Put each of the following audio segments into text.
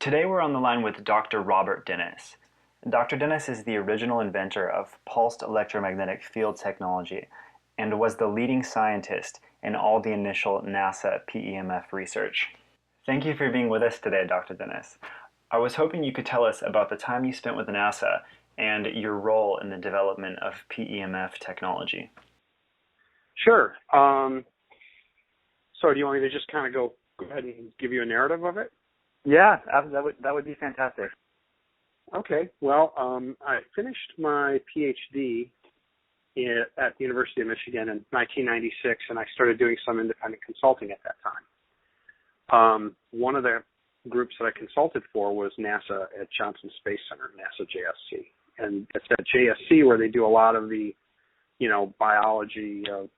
Today we're on the line with Dr. Robert Dennis. Dr. Dennis is the original inventor of pulsed electromagnetic field technology and was the leading scientist in all the initial NASA PEMF research. Thank you for being with us today, Dr. Dennis. I was hoping you could tell us about the time you spent with NASA and your role in the development of PEMF technology. Sure. So do you want me to just kind of go ahead and give you a narrative of it? Yeah, that would be fantastic. Okay. Well, I finished my PhD at the University of Michigan in 1996, and I started doing some independent consulting at that time. One of the groups that I consulted for was NASA at Johnson Space Center, NASA JSC. And it's at JSC where they do a lot of the, biology of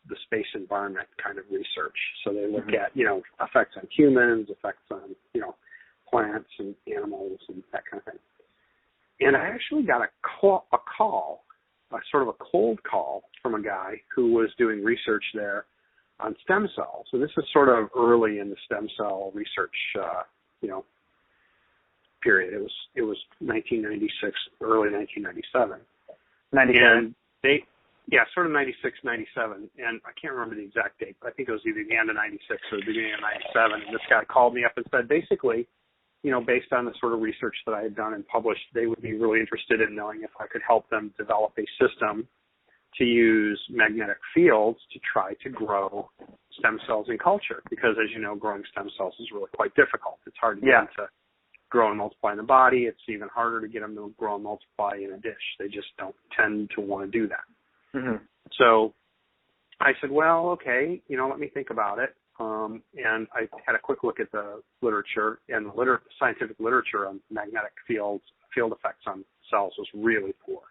the space environment kind of research. So they look at, effects on humans, effects on, plants and animals and that kind of thing. And I actually got a call, sort of a cold call from a guy who was doing research there on stem cells. So this is sort of early in the stem cell research, period. It was 1996, early 1997. 97. And sort of 96, 97. And I can't remember the exact date, but I think it was either the end of 96 or the beginning of 97. And this guy called me up and said, basically, based on the sort of research that I had done and published, they would be really interested in knowing if I could help them develop a system to use magnetic fields to try to grow stem cells in culture. Because as you know, growing stem cells is really quite difficult. It's hard to get them to grow and multiply in the body. It's even harder to get them to grow and multiply in a dish. They just don't tend to want to do that. Mm-hmm. So I said, well, okay, let me think about it. And I had a quick look at the literature, and the scientific literature on magnetic field effects on cells was really poor.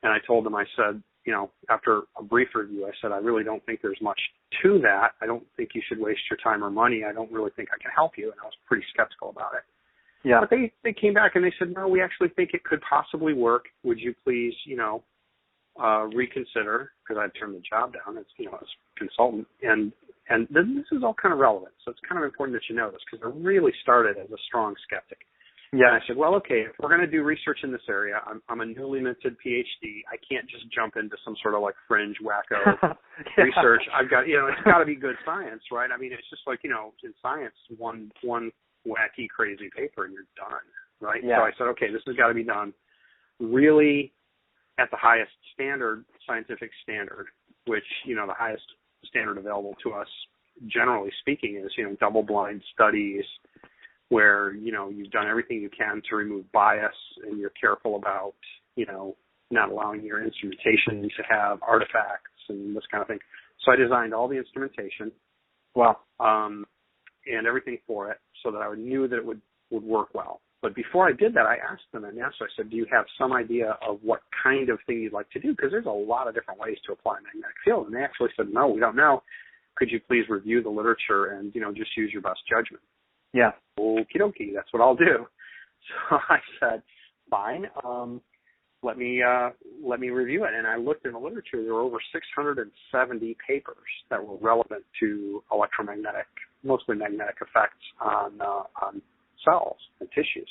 And I told them, I said, after a brief review, I said, I really don't think there's much to that. I don't think you should waste your time or money. I don't really think I can help you. And I was pretty skeptical about it. Yeah. But they came back and they said, no, we actually think it could possibly work. Would you please, reconsider, because I'd turned the job down as a consultant. And then this is all kind of relevant. So it's kind of important that you know this, because I really started as a strong skeptic. Yeah. And I said, well, okay, if we're going to do research in this area, I'm a newly minted PhD. I can't just jump into some sort of like fringe wacko research. I've got, it's got to be good science, right? I mean, it's just like, in science, one wacky, crazy paper and you're done, right? Yeah. So I said, okay, this has got to be done really at the highest standard, scientific standard, which, the highest standard available to us, generally speaking, is, double-blind studies where, you've done everything you can to remove bias and you're careful about, not allowing your instrumentation to have artifacts and this kind of thing. So I designed all the instrumentation. Wow. And everything for it so that I knew that it would work well. But before I did that, I asked them, and I said, do you have some idea of what kind of thing you'd like to do? Because there's a lot of different ways to apply a magnetic field. And they actually said, no, we don't know. Could you please review the literature and, just use your best judgment? Yeah. Okie dokie, that's what I'll do. So I said, fine, let me review it. And I looked in the literature. There were over 670 papers that were relevant to electromagnetic, mostly magnetic effects on cells and tissues.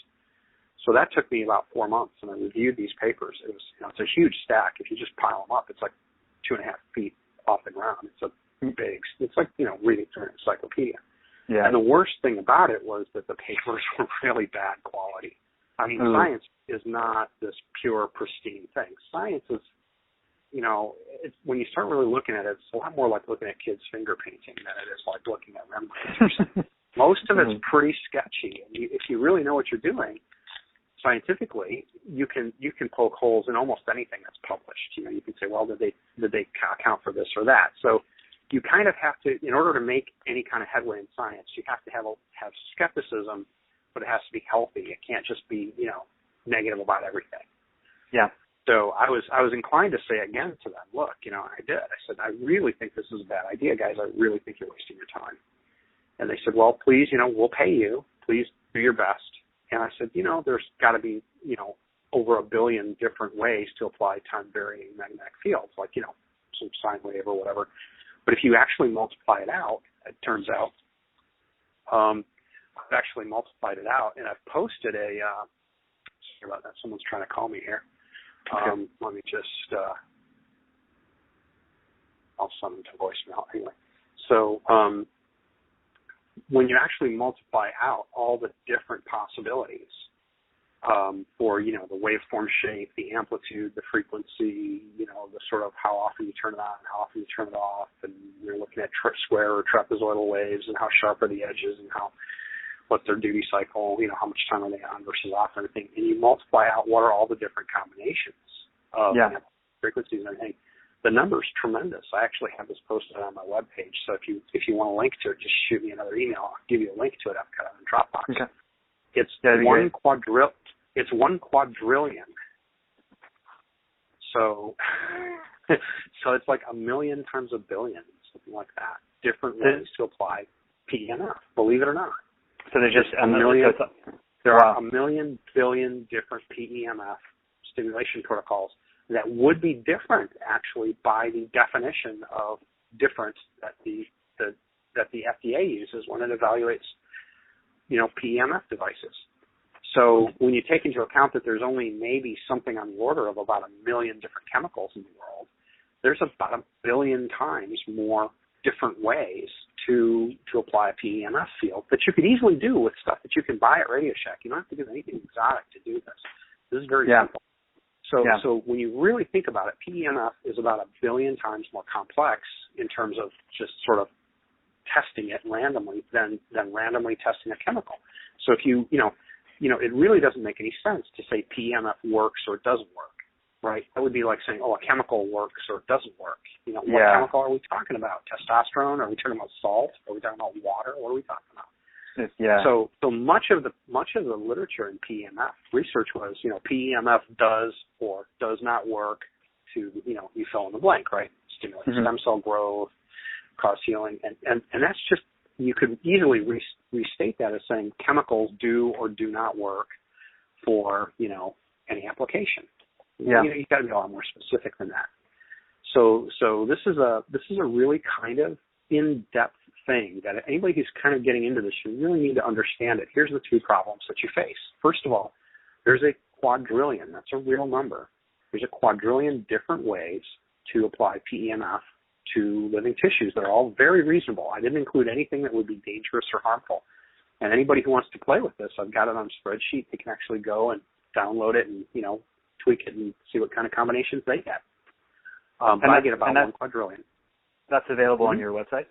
So that took me about 4 months, and I reviewed these papers. It was, it's a huge stack. If you just pile them up, it's like 2.5 feet off the ground. It's like, reading through an encyclopedia. Yeah. And the worst thing about it was that the papers were really bad quality. I mean, science is not this pure, pristine thing. Science is, when you start really looking at it, it's a lot more like looking at kids' finger painting than it is like looking at rembrandts or something. Most of it's pretty sketchy. And if you really know what you're doing scientifically, you can poke holes in almost anything that's published. You can say, well, did they account for this or that? So you kind of have to, in order to make any kind of headway in science, you have to have skepticism, but it has to be healthy. It can't just be, negative about everything. Yeah. So I was inclined to say again to them, look, I did. I said, I really think this is a bad idea, guys. I really think you're wasting your time. And they said, well, please, we'll pay you. Please do your best. And I said, there's got to be, over 1 billion different ways to apply time-varying magnetic fields, like, some sine wave or whatever. But if you actually multiply it out, it turns out I've actually multiplied it out, and I've posted a, sorry about that, someone's trying to call me here. Okay. Let me just, I'll send them to voicemail anyway. So when you actually multiply out all the different possibilities for, you know, the waveform shape, the amplitude, the frequency, you know, the sort of how often you turn it on, how often you turn it off, and you're looking at square or trapezoidal waves and how sharp are the edges and what's their duty cycle, you know, how much time are they on versus off and everything, and you multiply out what are all the different combinations of you know, frequencies and everything. The number's tremendous. I actually have this posted on my webpage, so if you want a link to it, just shoot me another email. I'll give you a link to it. I've got it in Dropbox. Okay. It's It's 1 quadrillion. So it's like 1 million times a billion, something like that. Different ways to apply PEMF, believe it or not. So there's just a million. There wow. are 1 million billion different PEMF stimulation protocols that would be different, actually, by the definition of different that the FDA uses when it evaluates, you know, PEMF devices. So when you take into account that there's only maybe something on the order of about 1 million different chemicals in the world, there's about 1 billion times more different ways to apply a PEMF field that you could easily do with stuff that you can buy at Radio Shack. You don't have to do anything exotic to do this. This is very simple. So when you really think about it, PEMF is about 1 billion times more complex in terms of just sort of testing it randomly than randomly testing a chemical. So if you know, it really doesn't make any sense to say PEMF works or it doesn't work, right? That would be like saying, oh, a chemical works or it doesn't work. You know, what chemical are we talking about? Testosterone? Are we talking about salt? Are we talking about water? What are we talking about? Yeah. So much of the literature in PEMF research was, you know, PEMF does or does not work to, you know, you fill in the blank, right? Stimulate stem cell growth, cause healing, and that's just, you could easily restate that as saying chemicals do or do not work for, you know, any application. Yeah. You know, you've got to be a lot more specific than that. So this is a really kind of in-depth thing that anybody who's kind of getting into this, you really need to understand it. Here's the two problems that you face. First of all, there's a quadrillion. That's a real number. There's a quadrillion different ways to apply PEMF to living tissues. They're all very reasonable. I didn't include anything that would be dangerous or harmful. And anybody who wants to play with this, I've got it on a spreadsheet. They can actually go and download it and, you know, tweak it and see what kind of combinations they get. But I get about 1 quadrillion. That's available on your website?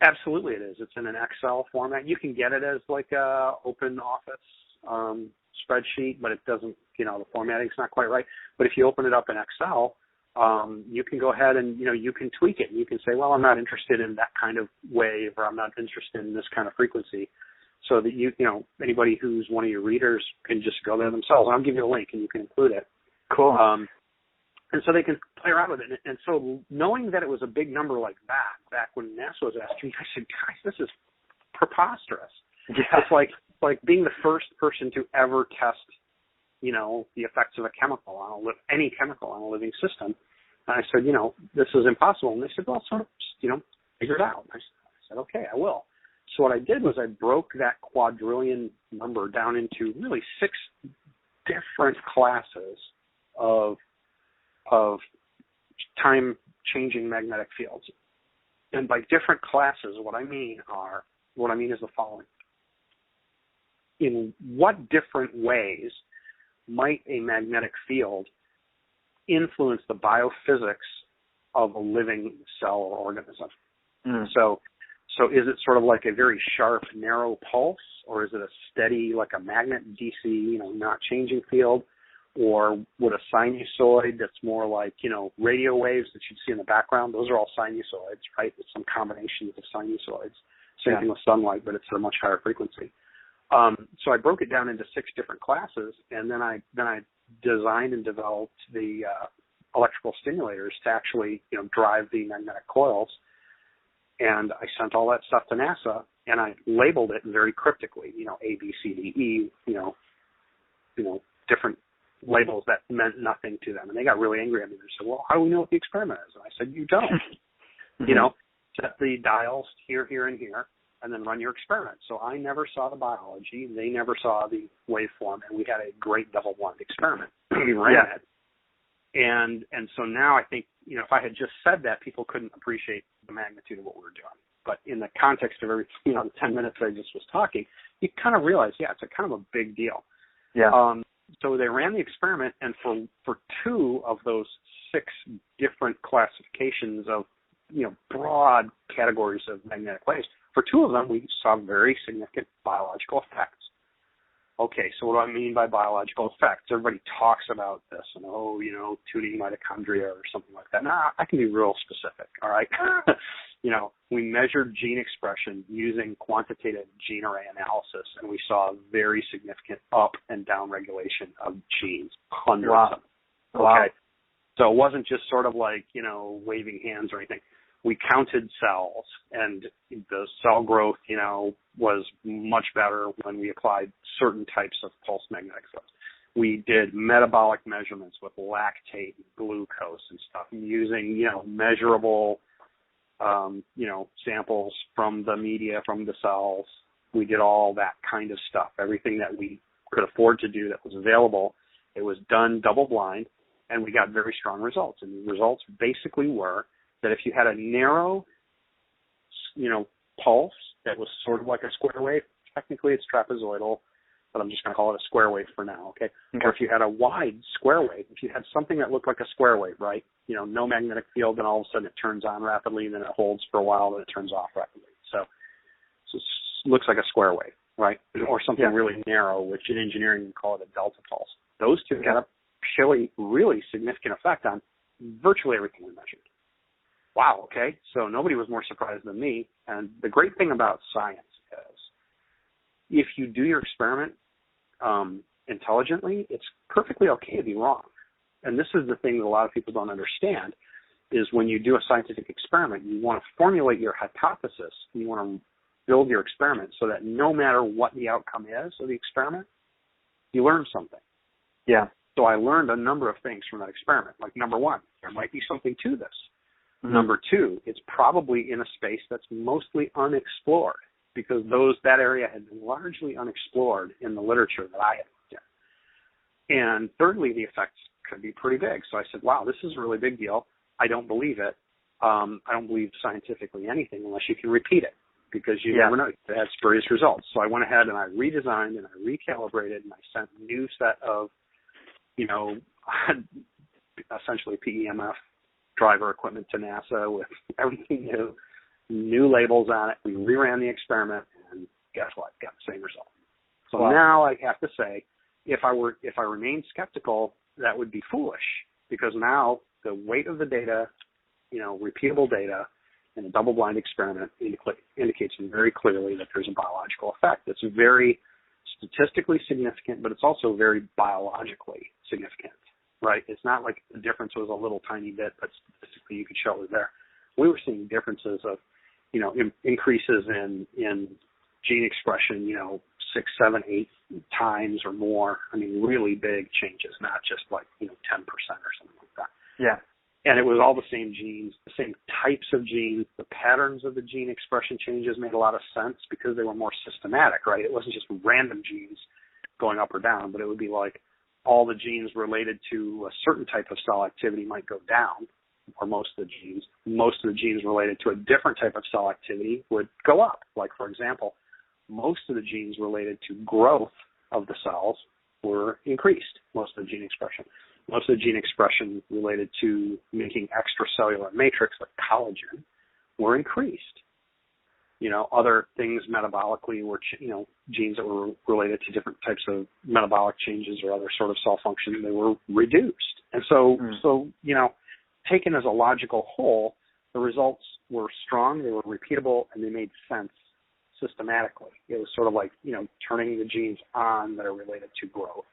Absolutely it is. It's in an Excel format. You can get it as like a open office spreadsheet, but it doesn't, you know, the formatting's not quite right. But if you open it up in Excel, you can go ahead and, you know, you can tweak it. You can say, well, I'm not interested in that kind of wave, or I'm not interested in this kind of frequency. So that you know, anybody who's one of your readers can just go there themselves. I'll give you a link and you can include it. Cool. And so they can play around with it. And so knowing that it was a big number like that, back when NASA was asking me, I said, guys, this is preposterous. Yeah. It's like being the first person to ever test, you know, the effects of a chemical on any chemical on a living system. And I said, you know, this is impossible. And they said, well, sort of, you know, figure it out. And I said, okay, I will. So what I did was I broke that quadrillion number down into really 6 different classes of time-changing magnetic fields. And by different classes, what I mean is the following. In what different ways might a magnetic field influence the biophysics of a living cell or organism? So is it sort of like a very sharp, narrow pulse, or is it a steady, like a magnet DC, you know, not changing field? Or would a sinusoid that's more like, you know, radio waves that you'd see in the background, those are all sinusoids, right? It's some combinations of sinusoids. Same thing with sunlight, but it's at a much higher frequency. So I broke it down into 6 different classes, and then I designed and developed the electrical stimulators to actually, you know, drive the magnetic coils. And I sent all that stuff to NASA, and I labeled it very cryptically, you know, A, B, C, D, E, you know, different labels that meant nothing to them. And they got really angry at me. They said, well, how do we know what the experiment is? And I said, you don't. You know, set the dials here, here, and here. and then run your experiment. So I never saw the biology. They never saw the waveform, and we had a great double-blind experiment. We ran it. And so now I think, if I had just said that, people couldn't appreciate the magnitude of what we were doing. But in the context of every, the 10 minutes I just was talking, you kind of realize, it's a kind of a big deal. Yeah. So they ran the experiment, and for 2 of those 6 different classifications of, broad categories of magnetic waves, for 2 of them, we saw very significant biological effects. Okay, so what do I mean by biological effects? Everybody talks about this and, tuning mitochondria or something like that. Nah, I can be real specific, all right? We measured gene expression using quantitative gene array analysis, and we saw very significant up and down regulation of genes, hundreds of them. Okay? Wow. So it wasn't just sort of like, waving hands or anything. We counted cells, and the cell growth, was much better when we applied certain types of pulse magnetic fields. We did metabolic measurements with lactate, glucose, and stuff using, measurable, samples from the media, from the cells. We did all that kind of stuff, everything that we could afford to do that was available. It was done double blind, and we got very strong results. And the results basically were that if you had a narrow, pulse that was sort of like a square wave, technically it's trapezoidal, but I'm just going to call it a square wave for now, okay? Or if you had a wide square wave, if you had something that looked like a square wave, right? No magnetic field, and all of a sudden it turns on rapidly, and then it holds for a while, then it turns off rapidly. So it looks like a square wave, right? Or something really narrow, which in engineering we call it a delta pulse. Those 2 had a really significant effect on virtually everything we measured. Wow, okay, so nobody was more surprised than me. And the great thing about science is if you do your experiment intelligently, it's perfectly okay to be wrong. And this is the thing that a lot of people don't understand, is when you do a scientific experiment, you want to formulate your hypothesis, and you want to build your experiment so that no matter what the outcome is of the experiment, you learn something. Yeah. So I learned a number of things from that experiment. Like, number 1, there might be something to this. Mm-hmm. Number 2, it's probably in a space that's mostly unexplored, because that area had been largely unexplored in the literature that I had looked at. And thirdly, the effects could be pretty big. So I said, wow, this is a really big deal. I don't believe it. I don't believe scientifically anything unless you can repeat it, because you never know. It had spurious results. So I went ahead and I redesigned and I recalibrated, and I sent a new set of, essentially PEMF driver equipment to NASA with everything new labels on it. We reran the experiment, and guess what? Got the same result. So now I have to say, if I remained skeptical, that would be foolish, because now the weight of the data, repeatable data in a double-blind experiment indicates very clearly that there's a biological effect. It's very statistically significant, but it's also very biologically significant, right? It's not like the difference was a little tiny bit, but statistically you could show it was there. We were seeing differences of, increases in gene expression, 6, 7, 8 times or more. I mean, really big changes, not just like, 10% or something like that. Yeah. And it was all the same genes, the same types of genes. The patterns of the gene expression changes made a lot of sense because they were more systematic, right? It wasn't just random genes going up or down, but it would be like all the genes related to a certain type of cell activity might go down, or most of the genes. Most of the genes related to a different type of cell activity would go up. Like, for example, most of the genes related to growth of the cells were increased, most of the gene expression. Most of the gene expression related to making extracellular matrix, like collagen, were increased. Other things metabolically were, genes that were related to different types of metabolic changes or other sort of cell function, they were reduced. And so, taken as a logical whole, the results were strong, they were repeatable, and they made sense systematically. It was sort of like, turning the genes on that are related to growth,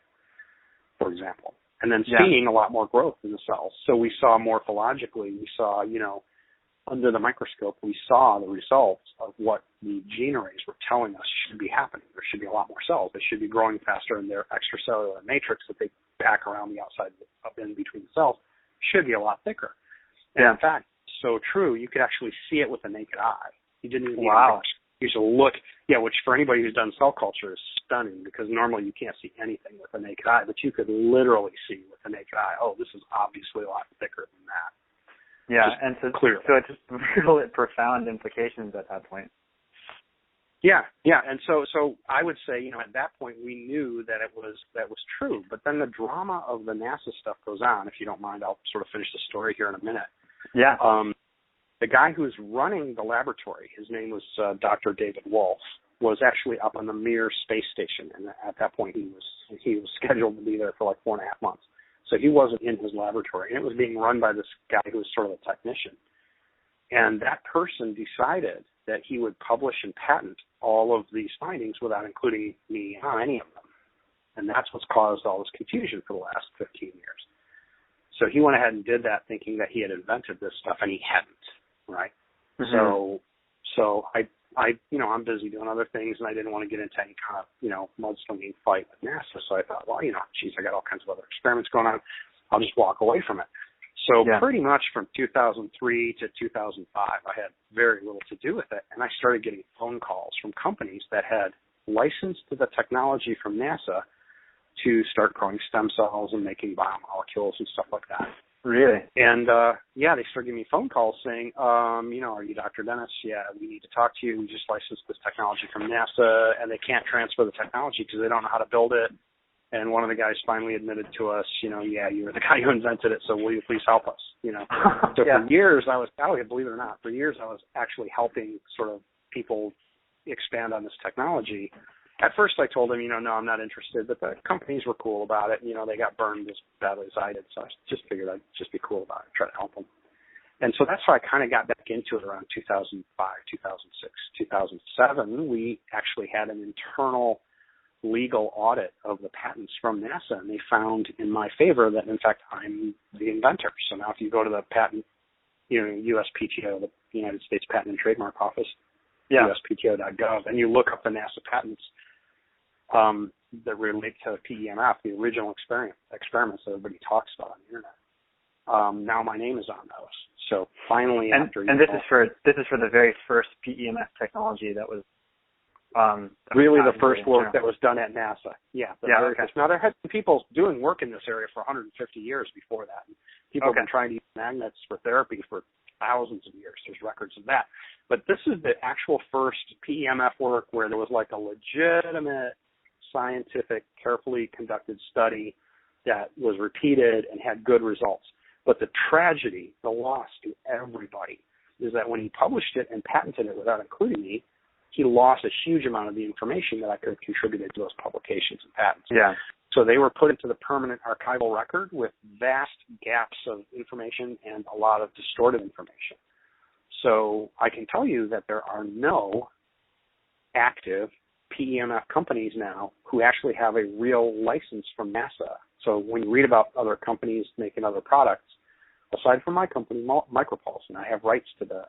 for example, and then seeing a lot more growth in the cells. So we saw morphologically, we saw, under the microscope, we saw the results of what the gene arrays were telling us should be happening. There should be a lot more cells. They should be growing faster, and their extracellular matrix that they pack around the outside, up in between the cells, should be a lot thicker. And in fact, so true, you could actually see it with the naked eye. You didn't even need a microscope. You should look, which for anybody who's done cell culture is stunning, because normally you can't see anything with the naked eye, but you could literally see with the naked eye, oh, this is obviously a lot thicker than that. Yeah, and so it's real profound implications at that point. Yeah, and so I would say, at that point we knew that was true, but then the drama of the NASA stuff goes on. If you don't mind, I'll sort of finish the story here in a minute. Yeah. The guy who's running the laboratory, his name was Dr. David Wolf, was actually up on the Mir space station, and at that point he was scheduled to be there for like 4.5 months. So he wasn't in his laboratory, and it was being run by this guy who was sort of a technician. And that person decided that he would publish and patent all of these findings without including me on any of them. And that's what's caused all this confusion for the last 15 years. So he went ahead and did that thinking that he had invented this stuff, and he hadn't, right? Mm-hmm. So I'm busy doing other things, and I didn't want to get into any kind of, mudslinging fight with NASA. So I thought, well, I got all kinds of other experiments going on. I'll just walk away from it. So pretty much from 2003 to 2005, I had very little to do with it, and I started getting phone calls from companies that had licensed the technology from NASA to start growing stem cells and making biomolecules and stuff like that. Really? And, they started giving me phone calls saying, are you Dr. Dennis? Yeah, we need to talk to you. We just licensed this technology from NASA, and they can't transfer the technology because they don't know how to build it. And one of the guys finally admitted to us, you were the guy who invented it, so will you please help us? So for years I was, believe it or not, I was actually helping sort of people expand on this technology. At first I told them, no, I'm not interested, but the companies were cool about it. They got burned as badly as I did, so I just figured I'd just be cool about it, try to help them. And so that's how I kind of got back into it around 2005, 2006, 2007. We actually had an internal legal audit of the patents from NASA, and they found in my favor that, in fact, I'm the inventor. So now if you go to the patent, USPTO, the United States Patent and Trademark Office, uspto.gov, and you look up the NASA patents that relate to PEMF, the original experiments that everybody talks about on the internet. Now my name is on those. So finally, this is for the very first PEMF technology that was really the first work that was done at NASA. Now there had been people doing work in this area for 150 years before that. People have been trying to use magnets for therapy for thousands of years. There's records of that. But this is the actual first PEMF work where there was like a legitimate scientific, carefully conducted study that was repeated and had good results. But the tragedy, the loss to everybody, is that when he published it and patented it without including me, he lost a huge amount of the information that I could have contributed to those publications and patents. Yeah. So they were put into the permanent archival record with vast gaps of information and a lot of distorted information. So I can tell you that there are no active PEMF companies now who actually have a real license from NASA. So when you read about other companies making other products, aside from my company, Micropulse, and I have rights to the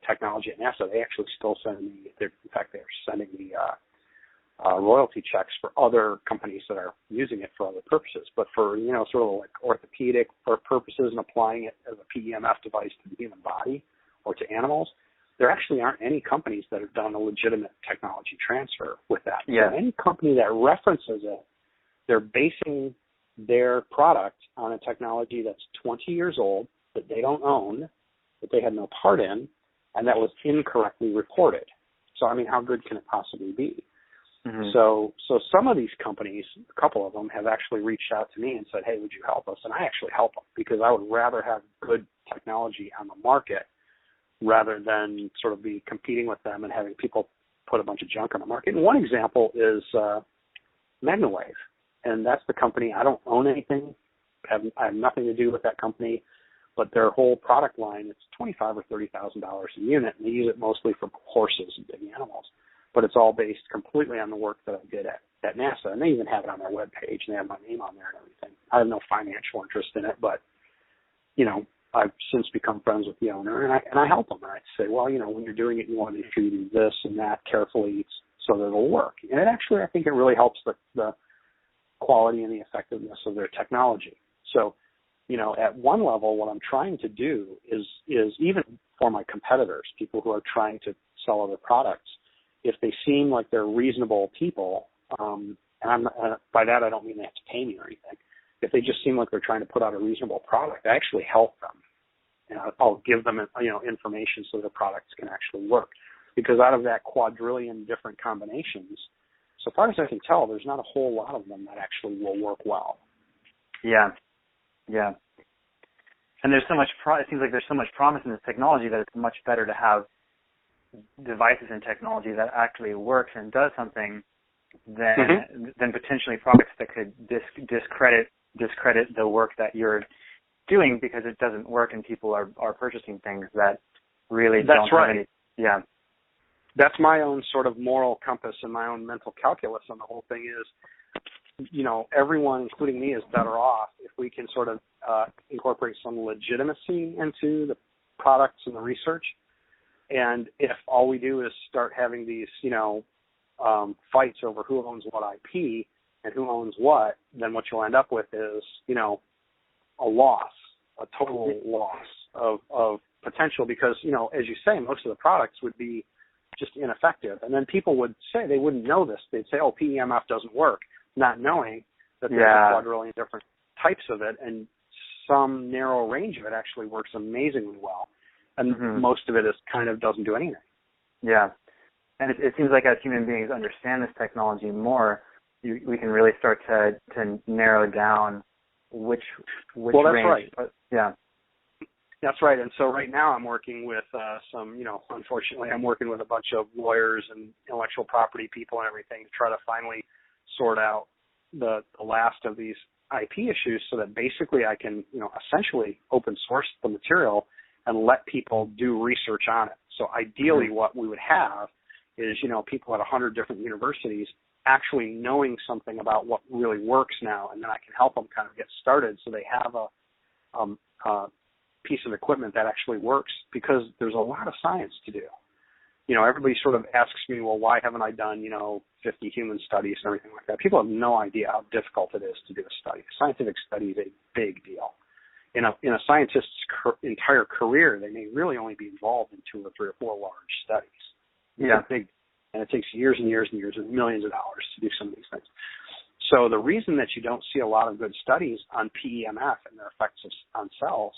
technology at NASA, they actually still send me, they're sending me royalty checks for other companies that are using it for other purposes. But for, sort of like orthopedic purposes and applying it as a PEMF device to the human body or to animals, there actually aren't any companies that have done a legitimate technology transfer with that. Yeah. So any company that references it, they're basing their product on a technology that's 20 years old, that they don't own, that they had no part in, and that was incorrectly reported. So, how good can it possibly be? Mm-hmm. So some of these companies, a couple of them, have actually reached out to me and said, hey, would you help us? And I actually help them because I would rather have good technology on the market rather than sort of be competing with them and having people put a bunch of junk on the market. And one example is MagnaWave. And that's the company. I don't own anything. I have nothing to do with that company. But their whole product line, it's $25,000 or $30,000 a unit, and they use it mostly for horses and big animals. But it's all based completely on the work that I did at NASA. And they even have it on their webpage, and they have my name on there and everything. I have no financial interest in it, but, I've since become friends with the owner, and I help them. And I say, well, when you're doing it, you want to make sure you do this and that carefully so that it'll work. And it actually, I think it really helps the quality and the effectiveness of their technology. So, at one level, what I'm trying to do is even for my competitors, people who are trying to sell other products, if they seem like they're reasonable people, and by that I don't mean they have to pay me or anything. If they just seem like they're trying to put out a reasonable product, I actually help them. And I'll give them, information so the products can actually work. Because out of that quadrillion different combinations, so far as I can tell, there's not a whole lot of them that actually will work well. Yeah. And there's so much, it seems like there's so much promise in this technology that it's much better to have devices and technology that actually works and does something than potentially products that could discredit the work that you're doing because it doesn't work and people are purchasing things that really don't have any. Yeah. That's my own sort of moral compass and my own mental calculus on the whole thing is, everyone, including me, is better off if we can sort of incorporate some legitimacy into the products and the research. And if all we do is start having these, fights over who owns what IP and who owns what, then what you'll end up with is, a loss, a total loss of potential because, as you say, most of the products would be just ineffective. And then people would say, they wouldn't know this. They'd say, PEMF doesn't work, not knowing that there's a quadrillion different types of it, and some narrow range of it actually works amazingly well. And most of it is kind of doesn't do anything. Yeah. And it seems like as human beings understand this technology more, we can really start to narrow down which well, that's range. Right. Yeah. That's right. And so right now I'm working with unfortunately I'm working with a bunch of lawyers and intellectual property people and everything to try to finally sort out the last of these IP issues so that basically I can, essentially open source the material and let people do research on it. So ideally what we would have is, people at 100 different universities actually knowing something about what really works now, and then I can help them kind of get started so they have a piece of equipment that actually works, because there's a lot of science to do. Everybody sort of asks me, well, why haven't I done, 50 human studies and everything like that? People have no idea how difficult it is to do a study. A scientific study is a big deal. In a scientist's entire career, they may really only be involved in 2 or 3 or 4 large studies. Yeah. And it takes years and years and years and millions of dollars to do some of these things. So the reason that you don't see a lot of good studies on PEMF and their effects on cells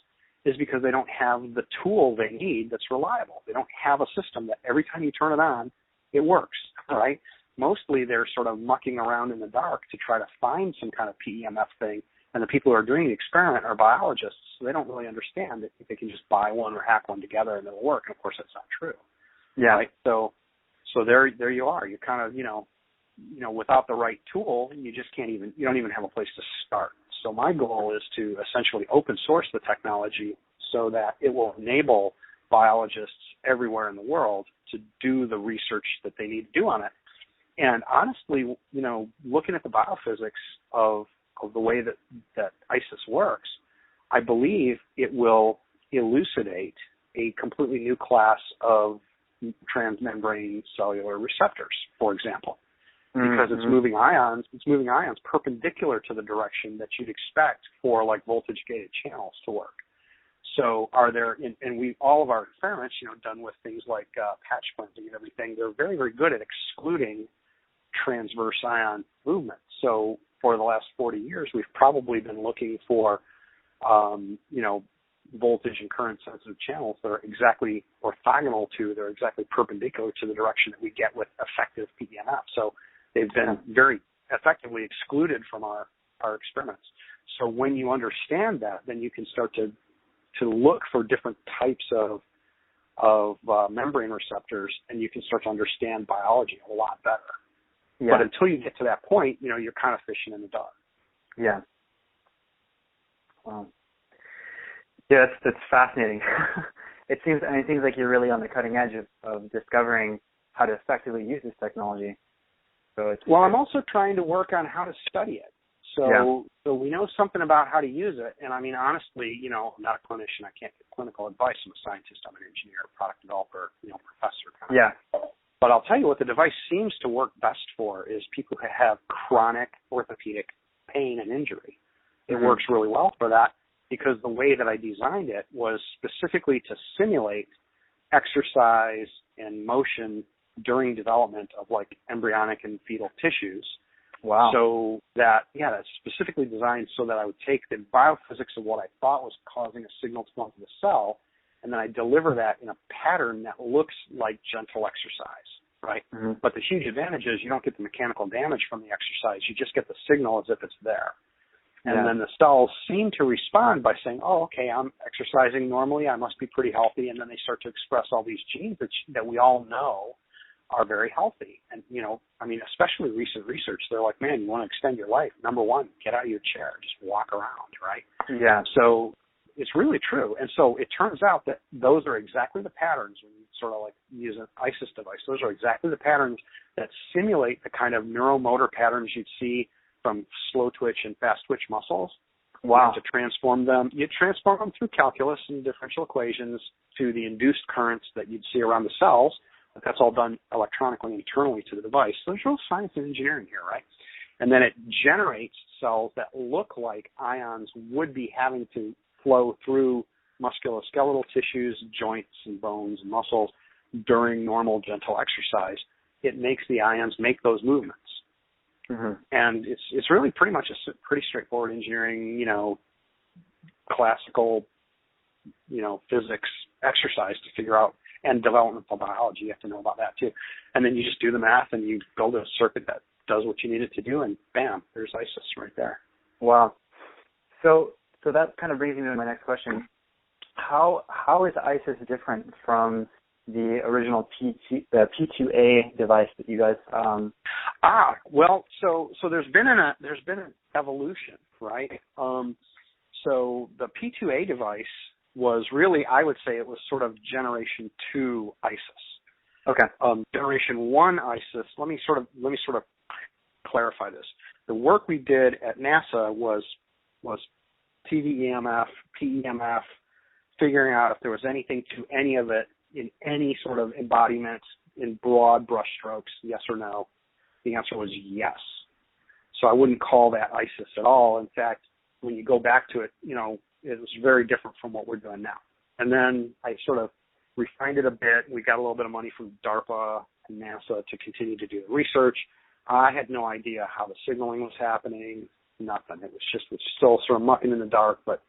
is because they don't have the tool they need that's reliable. They don't have a system that every time you turn it on, it works, right? Mostly they're sort of mucking around in the dark to try to find some kind of PEMF thing, and the people who are doing the experiment are biologists, so they don't really understand that they can just buy one or hack one together and it'll work, and of course that's not true. Yeah. Right? So there you are. You're kind of, without the right tool, you don't even have a place to start. So my goal is to essentially open source the technology so that it will enable biologists everywhere in the world to do the research that they need to do on it. And honestly, looking at the biophysics of the way that ICES works, I believe it will elucidate a completely new class of transmembrane cellular receptors, for example. Because it's moving ions perpendicular to the direction that you'd expect for like voltage gated channels to work. So all of our experiments, done with things like patch cleansing and everything, they're very, very good at excluding transverse ion movement. So for the last 40 years, we've probably been looking for, voltage and current sensitive channels that are exactly orthogonal they're exactly perpendicular to the direction that we get with effective PEMF. So they've been very effectively excluded from our experiments. So when you understand that, then you can start to look for different types of membrane receptors, and you can start to understand biology a lot better. Yeah. But until you get to that point, you're kind of fishing in the dark. Yeah. Wow. Yeah, that's fascinating. It seems like you're really on the cutting edge of discovering how to effectively use this technology. Well, I'm also trying to work on how to study it. So we know something about how to use it. And I mean, honestly, I'm not a clinician. I can't give clinical advice. I'm a scientist. I'm an engineer, product developer, professor. Yeah. But I'll tell you what the device seems to work best for is people who have chronic orthopedic pain and injury. It works really well for that because the way that I designed it was specifically to simulate exercise and motion during development of like embryonic and fetal tissues. Wow. So that's specifically designed so that I would take the biophysics of what I thought was causing a signal to go into the cell, and then I deliver that in a pattern that looks like gentle exercise, right? Mm-hmm. But the huge advantage is you don't get the mechanical damage from the exercise. You just get the signal as if it's there. And then the cells seem to respond by saying, oh, okay, I'm exercising normally. I must be pretty healthy. And then they start to express all these genes that we all know are very healthy. And, especially recent research, they're like, man, you want to extend your life. Number one, get out of your chair. Just walk around, right? Yeah. So it's really true. And so it turns out that those are exactly the patterns when you sort of like use an ICES device. Those are exactly the patterns that simulate the kind of neuromotor patterns you'd see from slow twitch and fast twitch muscles. Wow. To transform them, you transform them through calculus and differential equations to the induced currents that you'd see around the cells. But that's all done electronically internally to the device. So there's real science and engineering here, right? And then it generates cells that look like ions would be having to flow through musculoskeletal tissues, joints and bones and muscles during normal gentle exercise. It makes the ions make those movements. Mm-hmm. And it's really pretty much a pretty straightforward engineering, classical, physics exercise to figure out, and developmental biology. You have to know about that too. And then you just do the math and you build a circuit that does what you need it to do, and bam, there's ICES right there. Wow. So that kind of brings me to my next question. How is ICES different from the original P2A device that you guys? Well, so there's been an evolution, right? So the P2A device was really, I would say, it was sort of generation 2 ICES. Okay. Generation 1 ICES. Let me sort of clarify this. The work we did at NASA was TVEMF, PEMF, figuring out if there was anything to any of it in any sort of embodiment in broad brushstrokes, yes or no. The answer was yes. So I wouldn't call that ICES at all. In fact, when you go back to it, it was very different from what we're doing now. And then I sort of refined it a bit. We got a little bit of money from DARPA and NASA to continue to do the research. I had no idea how the signaling was happening, nothing. It was still sort of mucking in the dark, but,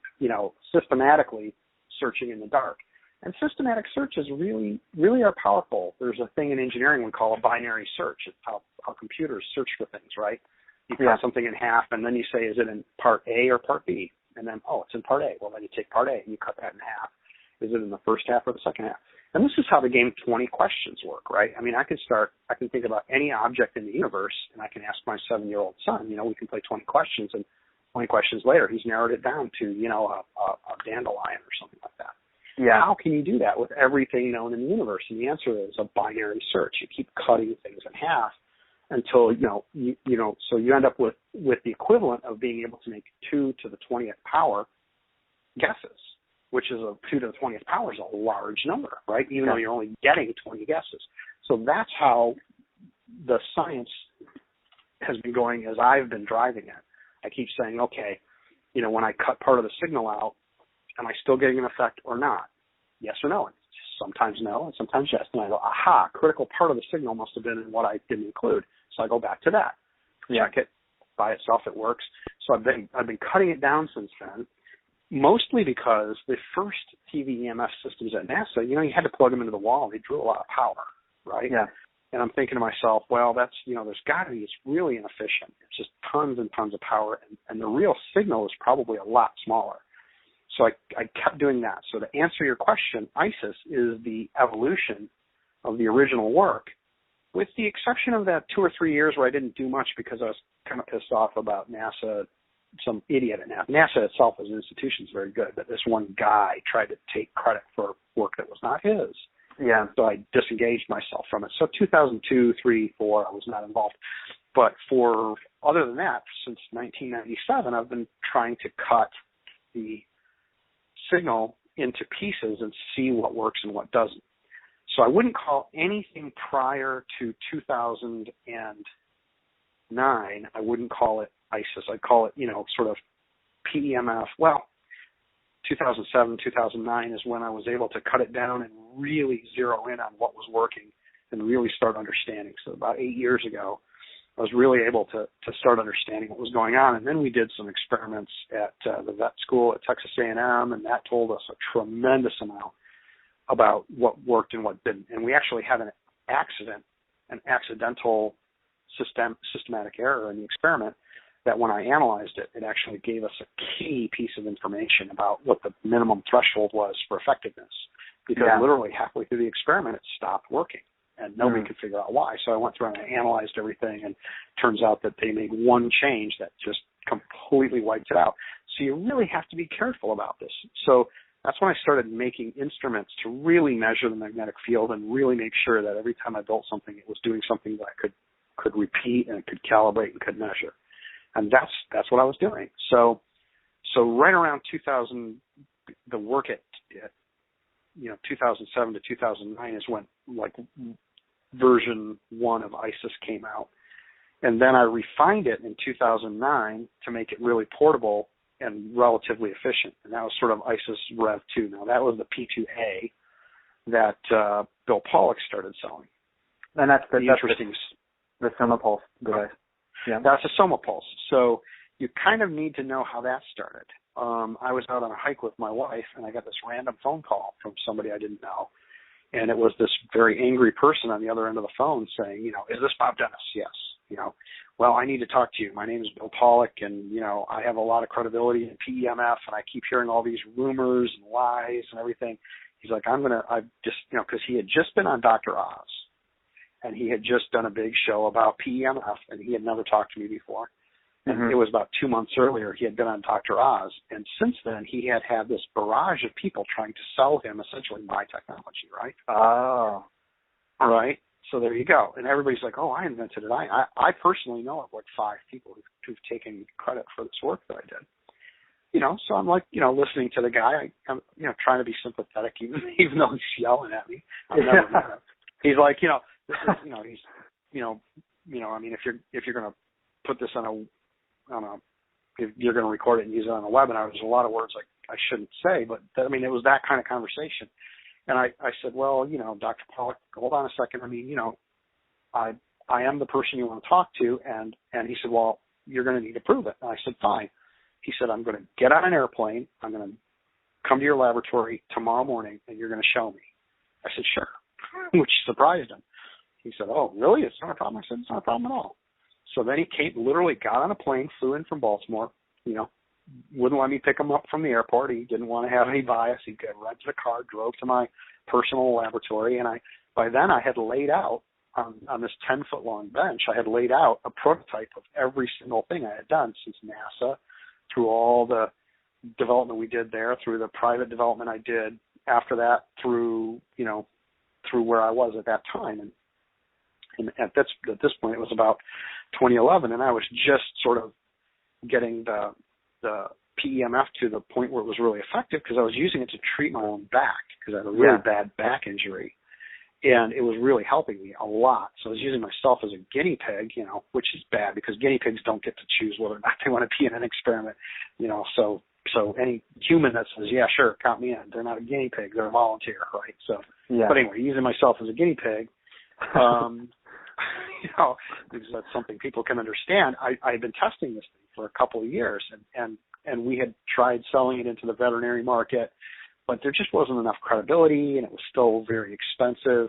systematically searching in the dark. And systematic searches really, really are powerful. There's a thing in engineering we call a binary search. It's how computers search for things, right? You cut something in half, and then you say, is it in part A or part B? And then, it's in part A. Well, then you take part A and you cut that in half. Is it in the first half or the second half? And this is how the game 20 questions work, right? I mean, I can think about any object in the universe, and I can ask my 7-year-old son, we can play 20 questions, and 20 questions later, he's narrowed it down to, a dandelion or something like that. Yeah. How can you do that with everything known in the universe? And the answer is a binary search. You keep cutting things in half until, so you end up with the equivalent of being able to make 2 to the 20th power guesses, which is 2 to the 20th power is a large number, right? Even though you're only getting 20 guesses. So that's how the science has been going as I've been driving it. I keep saying, okay, when I cut part of the signal out, am I still getting an effect or not? Yes or no? And sometimes no, and sometimes yes. And I go, aha, critical part of the signal must have been in what I didn't include. So I go back to that. Check it. By itself, it works. So I've been cutting it down since then, mostly because the first TVEMF systems at NASA, you had to plug them into the wall. They drew a lot of power, right? Yeah. And I'm thinking to myself, well, that's, there's got to be, it's really inefficient. It's just tons and tons of power, and the real signal is probably a lot smaller. So I kept doing that. So to answer your question, ICES is the evolution of the original work, with the exception of that 2 or 3 years where I didn't do much because I was kind of pissed off about NASA. Some idiot at NASA. NASA itself as an institution is very good, but this one guy tried to take credit for work that was not his. Yeah. So I disengaged myself from it. So 2002, 3, 4, I was not involved. But other than that, since 1997, I've been trying to cut the signal into pieces and see what works and what doesn't. So I wouldn't call anything prior to 2009, I wouldn't call it ICES. I'd call it, sort of PEMF. Well, 2007, 2009 is when I was able to cut it down and really zero in on what was working and really start understanding. So about 8 years ago, I was really able to start understanding what was going on. And then we did some experiments at the vet school at Texas A&M, and that told us a tremendous amount about what worked and what didn't. And we actually had an accidental systematic error in the experiment that when I analyzed it, it actually gave us a key piece of information about what the minimum threshold was for effectiveness. Because literally halfway through the experiment, it stopped working, and nobody could figure out why. So I went through and I analyzed everything, and it turns out that they made one change that just completely wiped it out. So you really have to be careful about this. So that's when I started making instruments to really measure the magnetic field and really make sure that every time I built something, it was doing something that I could repeat and could calibrate and could measure. And that's what I was doing. So right around 2000, the work at 2007 to 2009 is when like version 1 of ICES came out. And then I refined it in 2009 to make it really portable and relatively efficient. And that was sort of ICES Rev 2. Now that was the P2A that Bill Pollock started selling. And that's the Somapulse device. Yeah. That's a Somapulse. So you kind of need to know how that started. I was out on a hike with my wife, and I got this random phone call from somebody I didn't know. And it was this very angry person on the other end of the phone saying, is this Bob Dennis? Yes. Well, I need to talk to you. My name is Bill Pollock, and, I have a lot of credibility in PEMF, and I keep hearing all these rumors and lies and everything. He's like, because he had just been on Dr. Oz, and he had just done a big show about PEMF, and he had never talked to me before. And it was about 2 months earlier he had been on Dr. Oz. And since then, he had this barrage of people trying to sell him essentially my technology, right? Oh. All right. So there you go. And everybody's like, oh, I invented it. I personally know of like 5 people who've taken credit for this work that I did. So I'm like, listening to the guy. I'm, trying to be sympathetic, even though he's yelling at me. I've never met him. He's like, this is, I mean, if you're going to put this if you're going to record it and use it on a webinar, there's a lot of words like I shouldn't say, but it was that kind of conversation. And I said, well, Dr. Pollock, hold on a second. I mean, I am the person you want to talk to. And he said, well, you're going to need to prove it. And I said, fine. He said, I'm going to get on an airplane. I'm going to come to your laboratory tomorrow morning, and you're going to show me. I said, sure, which surprised him. He said, oh, really? It's not a problem? I said, it's not a problem at all. So then he literally got on a plane, flew in from Baltimore, wouldn't let me pick him up from the airport. He didn't want to have any bias. He rented a car, drove to my personal laboratory, and by then I had laid out on this 10-foot long bench, I had laid out a prototype of every single thing I had done since NASA, through all the development we did there, through the private development I did after that, through where I was at that time. And at this point, it was about 2011, and I was just sort of getting the PEMF to the point where it was really effective because I was using it to treat my own back because I had a really bad back injury, and it was really helping me a lot. So I was using myself as a guinea pig, which is bad because guinea pigs don't get to choose whether or not they want to be in an experiment, So any human that says, yeah, sure, count me in, they're not a guinea pig, they're a volunteer, right? So, but anyway, using myself as a guinea pig. Because that's something people can understand. I had been testing this thing for a couple of years, and we had tried selling it into the veterinary market, but there just wasn't enough credibility, and it was still very expensive.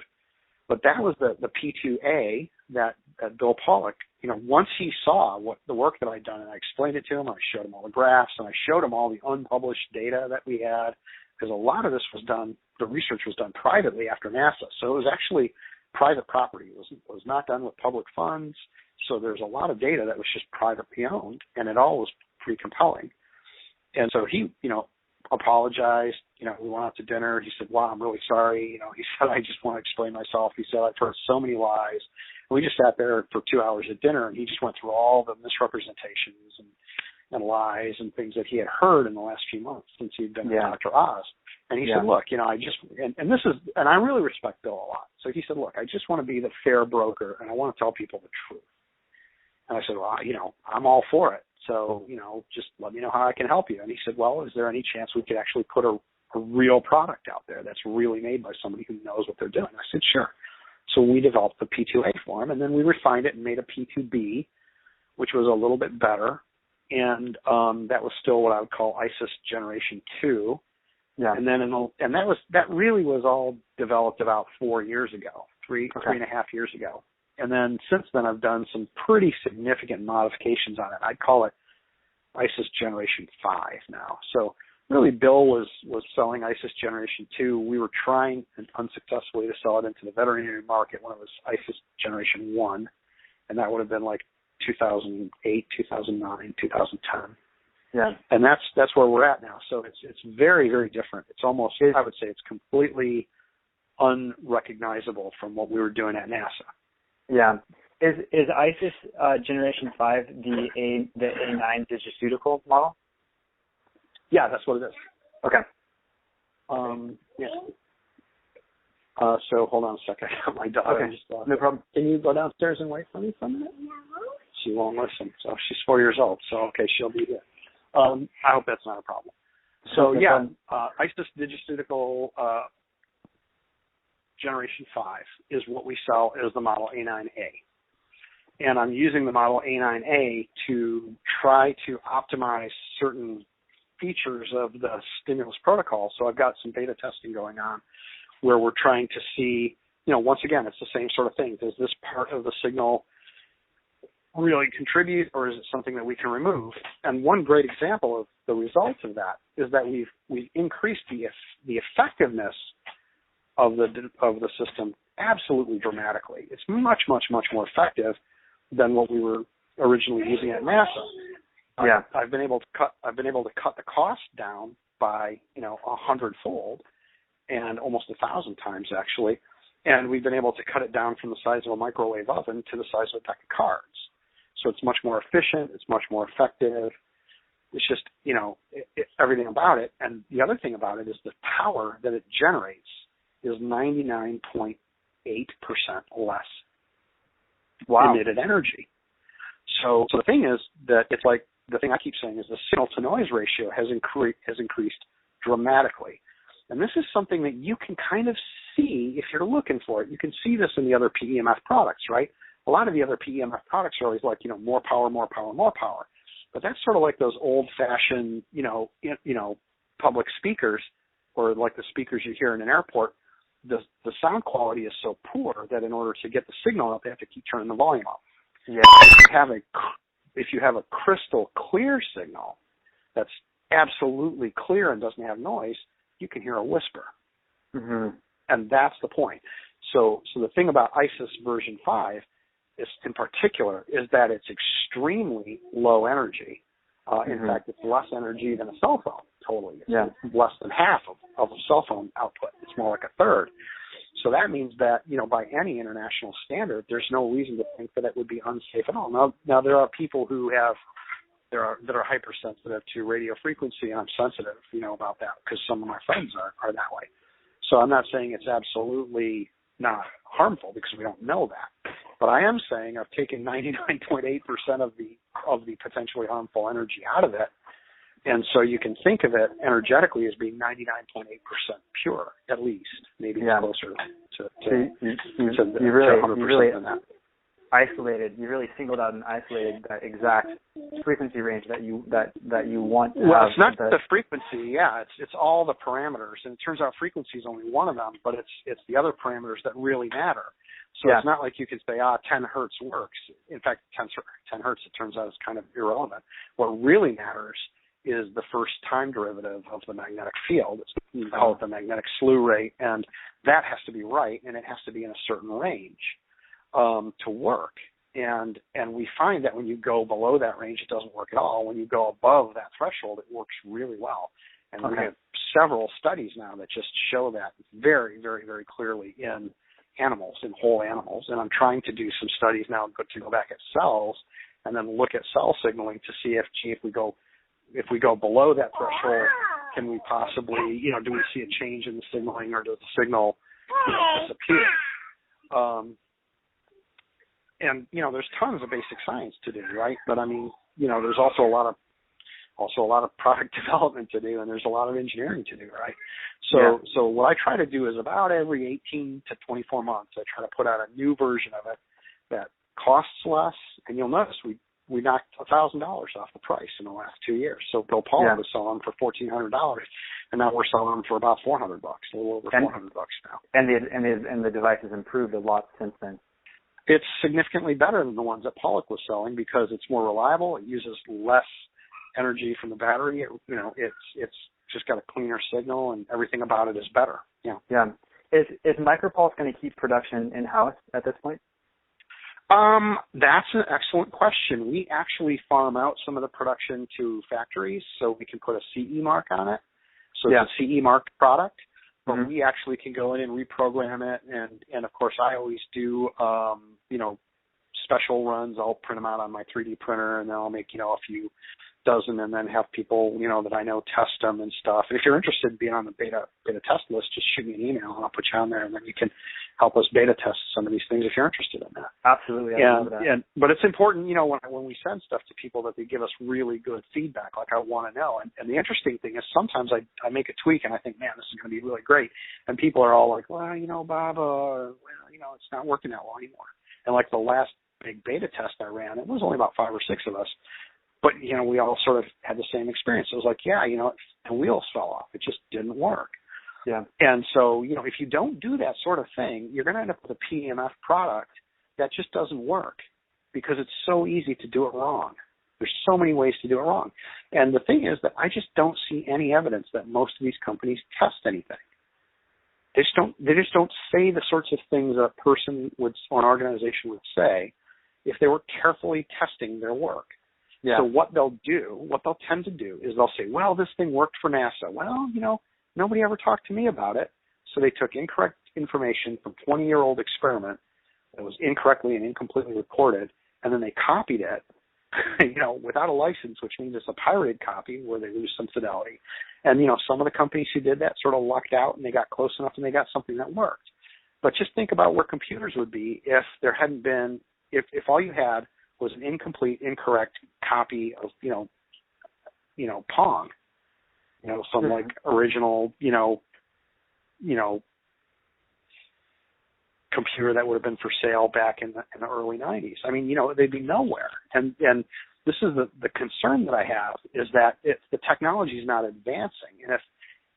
But that was the P2A that Bill Pollock, once he saw what the work that I'd done, and I explained it to him, I showed him all the graphs, and I showed him all the unpublished data that we had, because a lot of this was done, the research was done privately after NASA, so it was actually private property. It was not done with public funds, so there's a lot of data that was just privately owned, and it all was pretty compelling. And so he, apologized. We went out to dinner. He said, wow, I'm really sorry. He said, I just want to explain myself. He said, I've heard so many lies. And we just sat there for 2 hours at dinner, and he just went through all the misrepresentations and lies and things that he had heard in the last few months since he'd been with Dr. Oz. And he said, look, and I really respect Bill a lot. So he said, look, I just want to be the fair broker, and I want to tell people the truth. And I said, well, I'm all for it. So, just let me know how I can help you. And he said, well, is there any chance we could actually put a real product out there that's really made by somebody who knows what they're doing? I said, sure. So we developed the P2A form, and then we refined it and made a P2B, which was a little bit better. And that was still what I would call ICES Generation 2. Yeah. And then that really was all developed about 4 years ago, three and a half years ago. And then since then, I've done some pretty significant modifications on it. I'd call it ICES Generation 5 now. So really, Bill was selling ICES Generation 2. We were trying unsuccessfully to sell it into the veterinary market when it was ICES Generation 1, and that would have been like 2008, 2009, 2010. Yeah. And that's where we're at now. So it's very, very different. It's almost, I would say, it's completely unrecognizable from what we were doing at NASA. Yeah. Is ICES Generation 5 the A9 digiceutical model? Yeah, that's what it is. Okay. Yeah. So hold on a second. I got my dog. Okay. No problem. Can you go downstairs and wait for me for a minute? No. She won't listen. So she's 4 years old. So okay, she'll be here. I hope that's not a problem. So yeah, ICES digiceutical Generation 5 is what we sell as the Model A9A. And I'm using the Model A9A to try to optimize certain features of the stimulus protocol. So I've got some beta testing going on where we're trying to see, once again, it's the same sort of thing. Does this part of the signal really contribute, or is it something that we can remove? And one great example of the results of that is that we've increased the effectiveness of the system absolutely dramatically. It's much, much, much more effective than what we were originally using at NASA. Yeah. I've been able to cut the cost down by 100-fold, and almost 1,000 times actually. And we've been able to cut it down from the size of a microwave oven to the size of a deck of cards. So it's much more efficient. It's much more effective. It's just everything about it. And the other thing about it is the power that it generates is 99.8% less emitted energy. So the thing is that it's like the thing I keep saying is the signal to noise ratio has increased dramatically. And this is something that you can kind of see if you're looking for it. You can see this in the other PEMF products, right? A lot of the other PEMF products are always like, more power, more power, more power. But that's sort of like those old-fashioned, public speakers, or like the speakers you hear in an airport. The sound quality is so poor that in order to get the signal out, they have to keep turning the volume up. Yeah. If you have a crystal clear signal that's absolutely clear and doesn't have noise, you can hear a whisper. Mm-hmm. And that's the point. So the thing about ICES version 5 is, in particular, is that it's extremely low energy. In fact, it's less energy than a cell phone, totally. It's less than half of a cell phone output. It's more like a third. So that means that, by any international standard, there's no reason to think that it would be unsafe at all. Now there are people who that are hypersensitive to radio frequency, and I'm sensitive, about that, because some of my friends are that way. So I'm not saying it's absolutely not harmful, because we don't know that. But I am saying I've taken 99.8% of the potentially harmful energy out of it. And so you can think of it energetically as being 99.8% pure, at least. Maybe it's closer to 100% than that. Isolated. You really singled out and isolated that exact frequency range that you want to well, have. It's not the frequency. Yeah, it's all the parameters, and it turns out frequency is only one of them, but it's the other parameters that really matter. So it's not like you can say 10 hertz works. In fact, 10 hertz, it turns out, is kind of irrelevant. What really matters is the first time derivative of the magnetic field. We call it the magnetic slew rate, and that has to be right, and it has to be in a certain range to work. And we find that when you go below that range, it doesn't work at all. When you go above that threshold, it works really well. And we have several studies now that just show that very, very, very clearly in animals, in whole animals. And I'm trying to do some studies now to go back at cells and then look at cell signaling to see if we go below that threshold, can we possibly, do we see a change in the signaling, or does the signal disappear? And there's tons of basic science to do, right? But I mean, there's also a lot also a lot of product development to do, and there's a lot of engineering to do, right? So what I try to do is about every 18 to 24 months, I try to put out a new version of it that costs less, and you'll notice we knocked $1,000 off the price in the last 2 years. So Bill Paul was selling them for $1,400, and now we're selling them for about $400, a little over $400 now. And the device has improved a lot since then. It's significantly better than the ones that Pollock was selling because it's more reliable. It uses less energy from the battery. It's just got a cleaner signal, and everything about it is better. Yeah. Is Micropulse going to keep production in-house at this point? That's an excellent question. We actually farm out some of the production to factories so we can put a CE mark on it. So it's a CE marked product, but we actually can go in and reprogram it. And of course, I always do, special runs. I'll print them out on my 3D printer, and then I'll make, a few dozen, and then have people, that I know test them and stuff. And if you're interested in being on the beta test list, just shoot me an email, and I'll put you on there, and then you can help us beta test some of these things if you're interested in that. Absolutely. I love that. But it's important, when we send stuff to people, that they give us really good feedback, like I want to know. And the interesting thing is sometimes I make a tweak, and I think, man, this is going to be really great. And people are all like, well, Bob, it's not working that well anymore. And like the last big beta test I ran, it was only about 5 or 6 of us. But, we all sort of had the same experience. It was like, the wheels fell off. It just didn't work. Yeah. And so, if you don't do that sort of thing, you're going to end up with a PEMF product that just doesn't work because it's so easy to do it wrong. There's so many ways to do it wrong. And the thing is that I just don't see any evidence that most of these companies test anything. They just don't say the sorts of things that a person or an organization would say if they were carefully testing their work. Yeah. So what they'll tend to do is they'll say, well, this thing worked for NASA. Well, nobody ever talked to me about it. So they took incorrect information from a 20-year-old experiment that was incorrectly and incompletely recorded, and then they copied it, without a license, which means it's a pirated copy where they lose some fidelity. And, some of the companies who did that sort of lucked out, and they got close enough and they got something that worked. But just think about where computers would be if there hadn't been, if all you had was an incomplete, incorrect copy of, Pong, some like original, computer that would have been for sale back in the early 90s. I mean, they'd be nowhere. And this is the concern that I have, is that if the technology is not advancing, and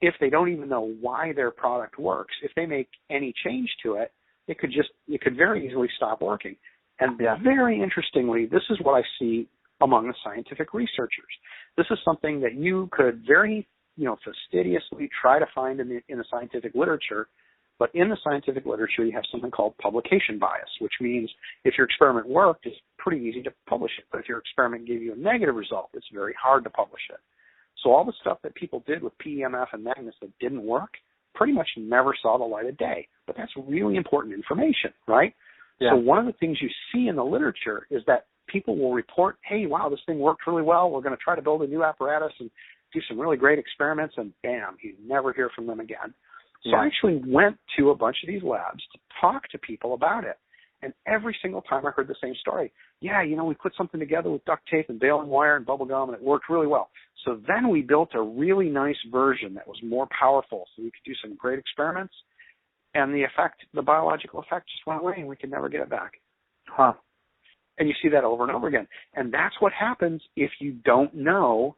if they don't even know why their product works, if they make any change to it, it could very easily stop working. And very interestingly, this is what I see among the scientific researchers. This is something that you could very, fastidiously try to find in the scientific literature. But in the scientific literature, you have something called publication bias, which means if your experiment worked, it's pretty easy to publish it. But if your experiment gave you a negative result, it's very hard to publish it. So all the stuff that people did with PEMF and magnets that didn't work pretty much never saw the light of day. But that's really important information, right? Yeah. So one of the things you see in the literature is that people will report, hey, wow, this thing worked really well. We're going to try to build a new apparatus and do some really great experiments, and bam, you never hear from them again. So I actually went to a bunch of these labs to talk to people about it. And every single time I heard the same story. Yeah, we put something together with duct tape and baling wire and bubble gum, and it worked really well. So then we built a really nice version that was more powerful so we could do some great experiments. And the biological effect just went away, and we could never get it back. Huh. And you see that over and over again. And that's what happens if you don't know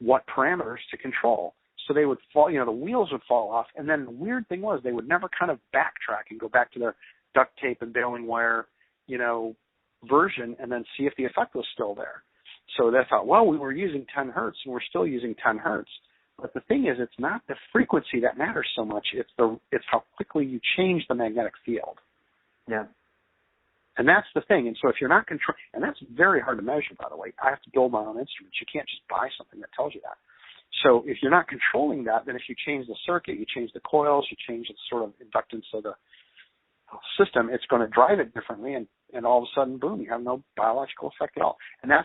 what parameters to control. So they would fall, the wheels would fall off. And then the weird thing was they would never kind of backtrack and go back to their duct tape and baling wire, version and then see if the effect was still there. So they thought, well, we were using 10 hertz and we're still using 10 hertz. But the thing is, it's not the frequency that matters so much. It's how quickly you change the magnetic field. Yeah. And that's the thing. And so if you're not and that's very hard to measure, by the way. I have to build my own instruments. You can't just buy something that tells you that. So if you're not controlling that, then if you change the circuit, you change the coils, you change the sort of inductance of the system, it's going to drive it differently, and all of a sudden, boom, you have no biological effect at all. And that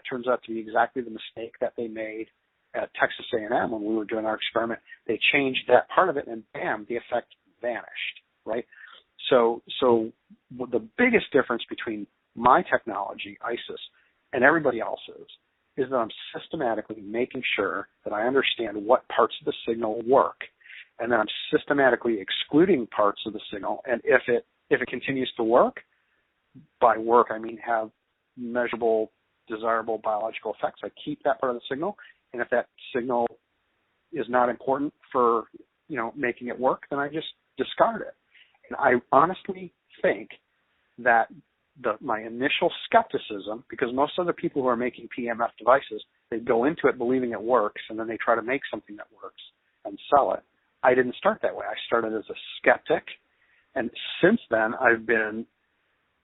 turns out to be exactly the mistake that they made at Texas A&M when we were doing our experiment. They changed that part of it, and bam, the effect vanished, right? So the biggest difference between my technology, ICES, and everybody else's is that I'm systematically making sure that I understand what parts of the signal work, and then I'm systematically excluding parts of the signal. And if it continues to work, by work I mean have measurable, desirable biological effects, I keep that part of the signal. And if that signal is not important for, making it work, then I just discard it. And I honestly think that my initial skepticism, because most other people who are making PEMF devices, they go into it believing it works, and then they try to make something that works and sell it. I didn't start that way. I started as a skeptic, and since then I've been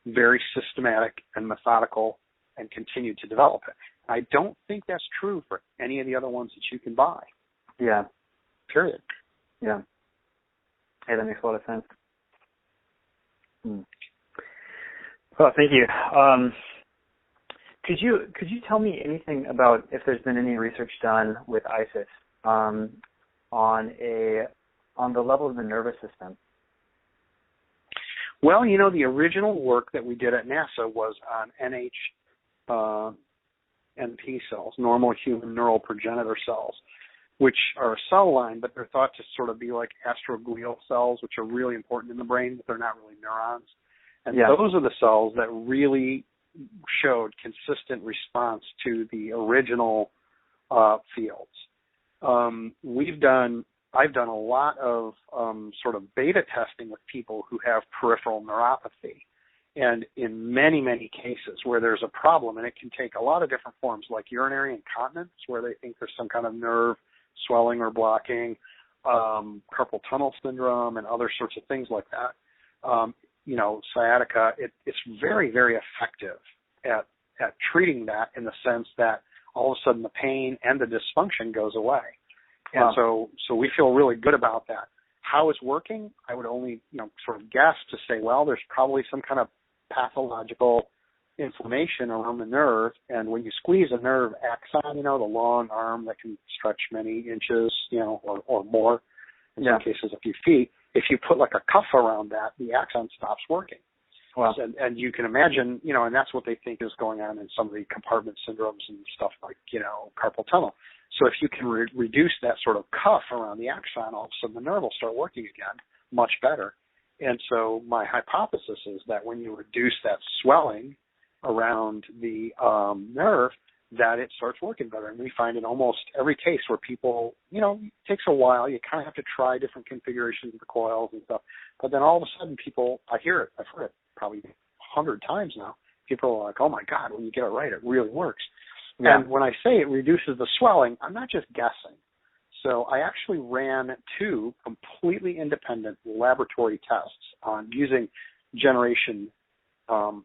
very systematic and methodical and continued to develop it. I don't think that's true for any of the other ones that you can buy. Yeah. Period. Yeah. Hey, that makes a lot of sense. Well, thank you. Could you tell me anything about if there's been any research done with ICES on the level of the nervous system? Well, the original work that we did at NASA was on NP cells, normal human neural progenitor cells, which are a cell line, but they're thought to sort of be like astroglial cells, which are really important in the brain, but they're not really neurons. And those are the cells that really showed consistent response to the original fields. I've done a lot of sort of beta testing with people who have peripheral neuropathy. And in many, many cases where there's a problem, and it can take a lot of different forms, like urinary incontinence, where they think there's some kind of nerve swelling or blocking, carpal tunnel syndrome, and other sorts of things like that. Sciatica, it's very, very effective at treating that, in the sense that all of a sudden the pain and the dysfunction goes away. And so we feel really good about that. How it's working, I would only, sort of guess to say, well, there's probably some kind of pathological inflammation around the nerve. And when you squeeze a nerve axon, the long arm that can stretch many inches, or more, in some cases a few feet, if you put like a cuff around that, the axon stops working. Wow. And you can imagine, and that's what they think is going on in some of the compartment syndromes and stuff like, carpal tunnel. So if you can reduce that sort of cuff around the axon, all of a sudden the nerve will start working again much better. And so my hypothesis is that when you reduce that swelling around the nerve, that it starts working better. And we find in almost every case where people, it takes a while. You kind of have to try different configurations of the coils and stuff. But then all of a sudden people, I've heard it probably 100 times now. People are like, oh my God, when you get it right, it really works. Yeah. And when I say it reduces the swelling, I'm not just guessing. So I actually ran 2 completely independent laboratory tests on using generation 3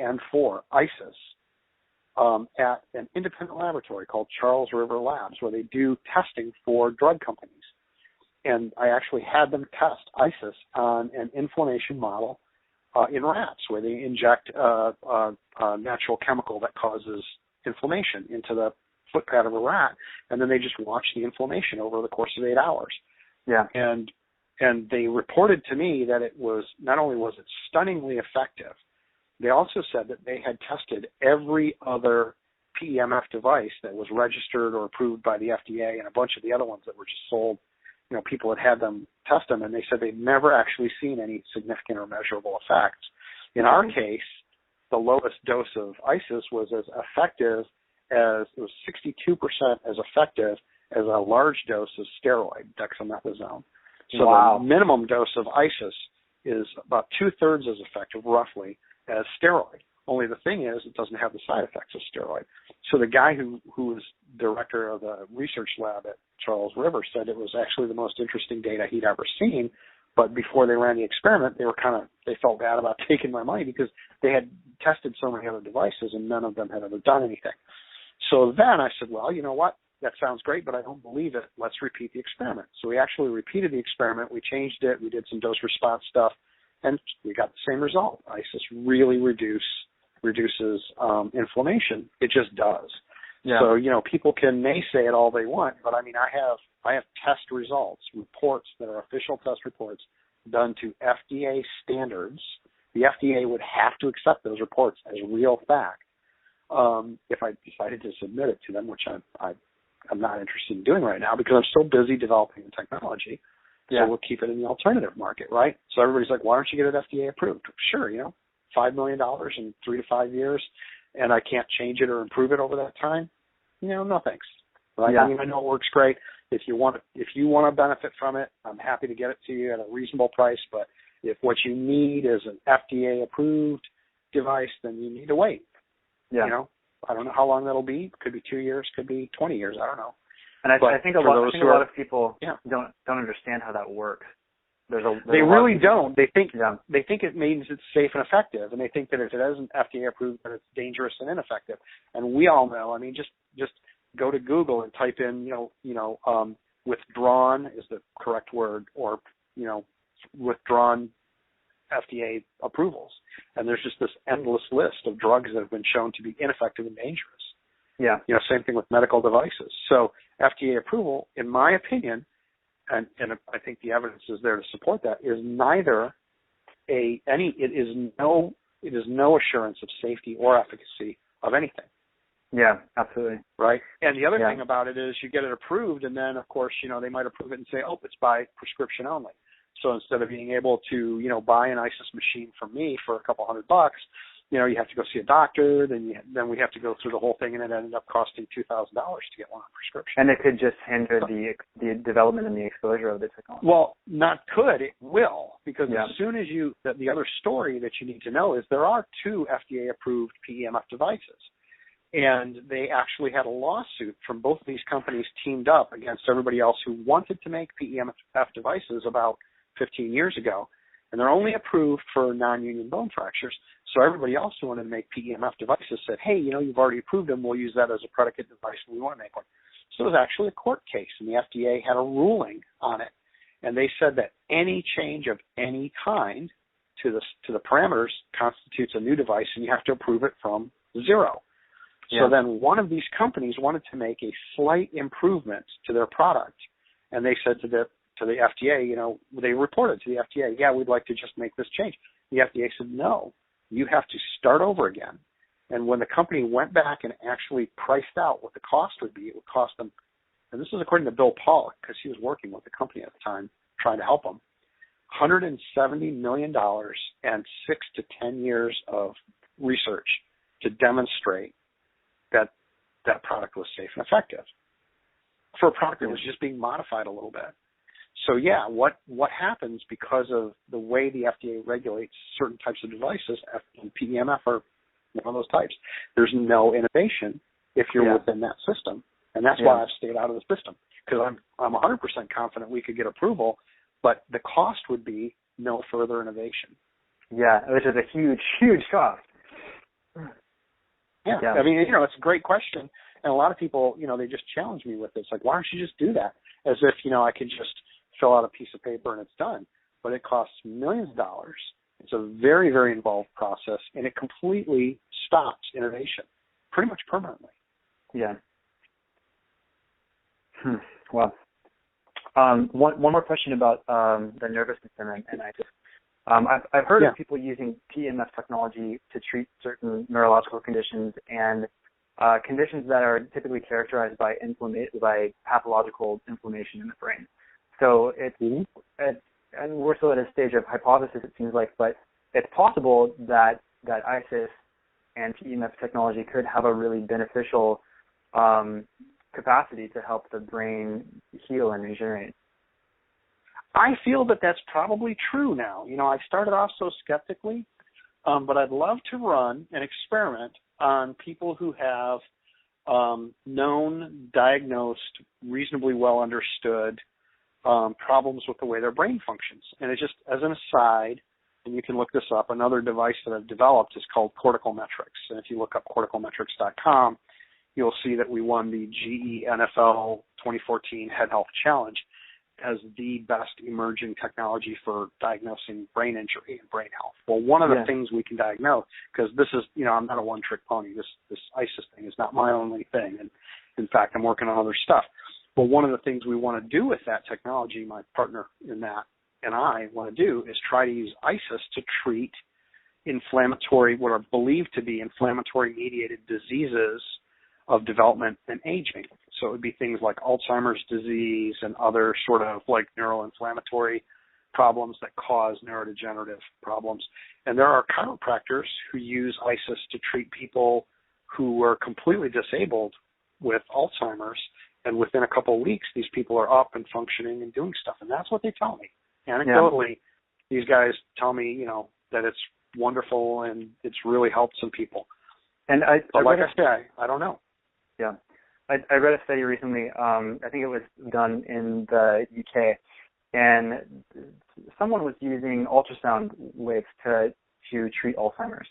and 4 ICES at an independent laboratory called Charles River Labs, where they do testing for drug companies. And I actually had them test ICES on an inflammation model in rats, where they inject a natural chemical that causes inflammation into the foot pad of a rat, and then they just watch the inflammation over the course of 8 hours. Yeah. And they reported to me that it was, not only was it stunningly effective, they also said that they had tested every other PEMF device that was registered or approved by the FDA, and a bunch of the other ones that were just sold. People had them test them, and they said they'd never actually seen any significant or measurable effects. In our case, the lowest dose of ICES was as effective as, it was 62% as effective as a large dose of steroid, dexamethasone. So the minimum dose of ICES is about 2/3 as effective, roughly, as steroid. Only the thing is, it doesn't have the side effects of steroid. So the guy who was director of the research lab at Charles River said it was actually the most interesting data he'd ever seen. But before they ran the experiment, they felt bad about taking my money, because they had tested so many other devices and none of them had ever done anything. So then I said, well, you know what? That sounds great, but I don't believe it. Let's repeat the experiment. So we actually repeated the experiment. We changed it. We did some dose response stuff, and we got the same result. ICES really reduces inflammation. It just does. Yeah. So, people can naysay it all they want, but I have test results, reports that are official test reports done to FDA standards. The FDA would have to accept those reports as real fact, if I decided to submit it to them, which I'm not interested in doing right now because I'm still busy developing the technology. Yeah. So we'll keep it in the alternative market, right? So everybody's like, why don't you get it FDA approved? Sure, $5 million in 3 to 5 years, and I can't change it or improve it over that time. No thanks. Right? Yeah. I mean, I know it works great. If you want to benefit from it, I'm happy to get it to you at a reasonable price. But if what you need is an FDA approved device, then you need to wait. Yeah. I don't know how long that'll be. It could be 2 years, could be 20 years. I don't know. And I think a lot of people don't understand how that works. They really don't. They think it means it's safe and effective, and they think that if it isn't FDA approved, that it's dangerous and ineffective. And we all know. I mean, just go to Google and type in, withdrawn is the correct word, or withdrawn FDA approvals, and there's just this endless list of drugs that have been shown to be ineffective and dangerous. Yeah. Same thing with medical devices. So FDA approval, in my opinion, and I think the evidence is there to support that, is neither it is no assurance of safety or efficacy of anything. Yeah, absolutely. Right. And the other thing about it is you get it approved, and then of course, they might approve it and say, oh, it's by prescription only. So instead of being able to, buy an ICES machine from me for a couple $100, you have to go see a doctor, then we have to go through the whole thing, and it ended up costing $2,000 to get one on prescription. And it could just hinder the development and the exposure of the technology. Well, not could, it will, because as soon as the other story that you need to know is there are 2 FDA-approved PEMF devices, and they actually had a lawsuit from both of these companies teamed up against everybody else who wanted to make PEMF devices about 15 years ago. And they're only approved for non-union bone fractures. So everybody else who wanted to make PEMF devices said, hey, you've already approved them. We'll use that as a predicate device when we want to make one. So it was actually a court case, and the FDA had a ruling on it. And they said that any change of any kind to the parameters constitutes a new device, and you have to approve it from 0. Yeah. So then one of these companies wanted to make a slight improvement to their product, and they said to the FDA, they reported to the FDA, we'd like to just make this change. The FDA said, no, you have to start over again. And when the company went back and actually priced out what the cost would be, it would cost them, and this is according to Bill Pollock, because he was working with the company at the time, trying to help them, $170 million and 6 to 10 years of research to demonstrate that that product was safe and effective for a product that was just being modified a little bit. So what happens because of the way the FDA regulates certain types of devices, and PEMF are one of those types, there's no innovation if you're within that system. And that's why I've stayed out of the system, because I'm 100% confident we could get approval, but the cost would be no further innovation. Yeah, which is a huge, huge cost. Yeah. I mean, it's a great question. And a lot of people, they just challenge me with this. Like, why don't you just do that? As if, I could just fill out a piece of paper and it's done. But it costs millions of dollars. It's a very, very involved process, and it completely stops innovation, pretty much permanently. Yeah. Well, one more question about the nervous system and ICES. I've heard of people using PEMF technology to treat certain neurological conditions and conditions that are typically characterized by pathological inflammation in the brain. So and we're still at a stage of hypothesis, it seems like, but it's possible that ICES and PEMF technology could have a really beneficial capacity to help the brain heal and regenerate. I feel that that's probably true now. I've started off so skeptically, but I'd love to run an experiment on people who have known, diagnosed, reasonably well understood problems with the way their brain functions. And it just, as an aside, and you can look this up, another device that I've developed is called Cortical Metrics. And if you look up corticalmetrics.com, you'll see that we won the GE NFL 2014 Head Health Challenge as the best emerging technology for diagnosing brain injury and brain health. Well, one of the things we can diagnose, because this is, I'm not a one-trick pony. This ICES thing is not my only thing. And in fact, I'm working on other stuff. But one of the things we want to do with that technology, my partner in that and I want to do, is try to use ICES to treat what are believed to be inflammatory-mediated diseases of development and aging. So it would be things like Alzheimer's disease and other sort of like neuroinflammatory problems that cause neurodegenerative problems. And there are chiropractors who use ICES to treat people who are completely disabled with Alzheimer's, and within a couple of weeks, these people are up and functioning and doing stuff. And that's what they tell me. Anecdotally, these guys tell me, that it's wonderful and it's really helped some people. And I don't know. Yeah. I read a study recently, I think it was done in the UK, and someone was using ultrasound waves to treat Alzheimer's.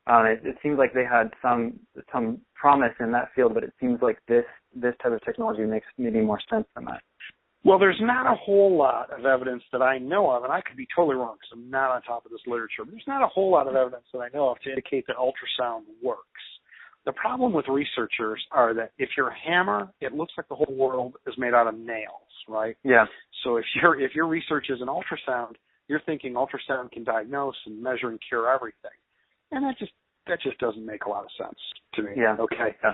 It seems like they had some promise in that field, but it seems like this type of technology makes maybe more sense than that. Well, there's not a whole lot of evidence that I know of, and I could be totally wrong because I'm not on top of this literature, but there's not a whole lot of evidence that I know of to indicate that ultrasound works. The problem with researchers are that if you're a hammer, it looks like the whole world is made out of nails, right? Yeah. So if your research is an ultrasound, you're thinking ultrasound can diagnose and measure and cure everything. And that just doesn't make a lot of sense to me. Yeah. Okay. Yeah.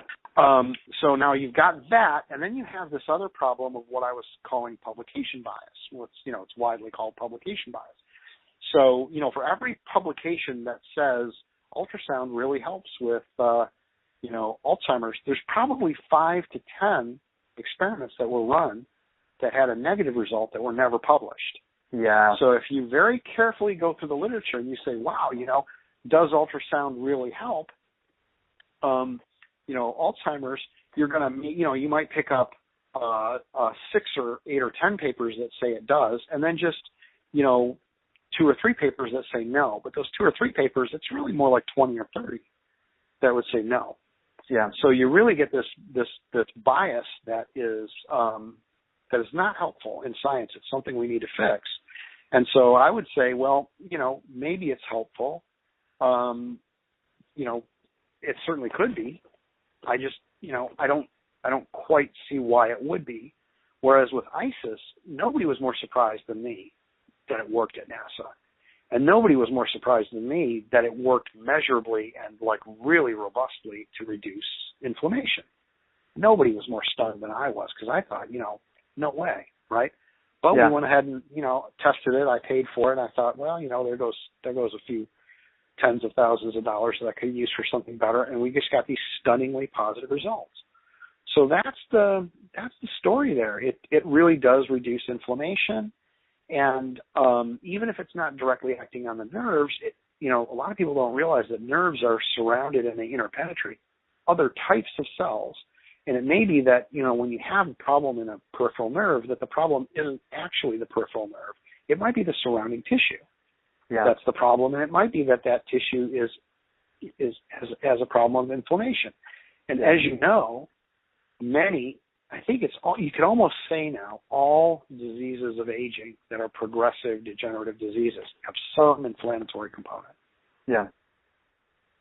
So now you've got that, and then you have this other problem of what I was calling publication bias. It's widely called publication bias. So, for every publication that says ultrasound really helps with, Alzheimer's, there's probably 5 to 10 experiments that were run that had a negative result that were never published. Yeah. So if you very carefully go through the literature and you say, wow, does ultrasound really help? Alzheimer's, you're going to, you might pick up 6 or 8 or 10 papers that say it does, and then just, 2 or 3 papers that say no. But those 2 or 3 papers, it's really more like 20 or 30 that would say no. Yeah. So you really get this bias that is not helpful in science. It's something we need to fix. And so I would say, well, maybe it's helpful. It certainly could be. I just, I don't quite see why it would be. Whereas with ICES, nobody was more surprised than me that it worked at NASA. And nobody was more surprised than me that it worked measurably and really robustly to reduce inflammation. Nobody was more stunned than I was because I thought, no way, right? But we went ahead and, tested it. I paid for it. And I thought, well, there goes a few tens of thousands of dollars that I could use for something better. And we just got these stunningly positive results. So that's the story there. It really does reduce inflammation. And even if it's not directly acting on the nerves, a lot of people don't realize that nerves are surrounded and they interpenetrate other types of cells. And it may be that, when you have a problem in a peripheral nerve, that the problem isn't actually the peripheral nerve. It might be the surrounding tissue. Yeah. That's the problem. And it might be that tissue has a problem of inflammation. And as you know, I think you could almost say now, all diseases of aging that are progressive degenerative diseases have some inflammatory component. Yeah.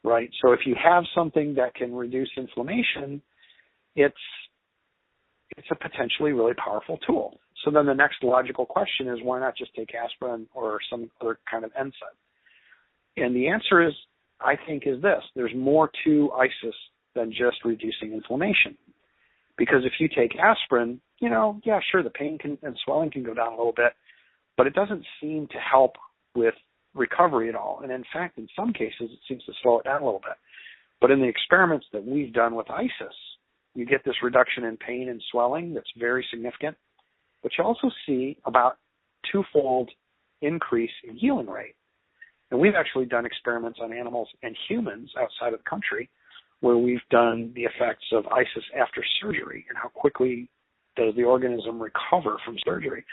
Right? So if you have something that can reduce inflammation, it's a potentially really powerful tool. So then the next logical question is, why not just take aspirin or some other kind of NSAID? And the answer is, I think, is this. There's more to ICES than just reducing inflammation. Because if you take aspirin, sure, the pain and swelling can go down a little bit, but it doesn't seem to help with recovery at all. And in fact, in some cases, it seems to slow it down a little bit. But in the experiments that we've done with ICES, you get this reduction in pain and swelling that's very significant, but you also see about 2-fold increase in healing rate. And we've actually done experiments on animals and humans outside of the country where we've done the effects of ICES after surgery and how quickly does the organism recover from surgery.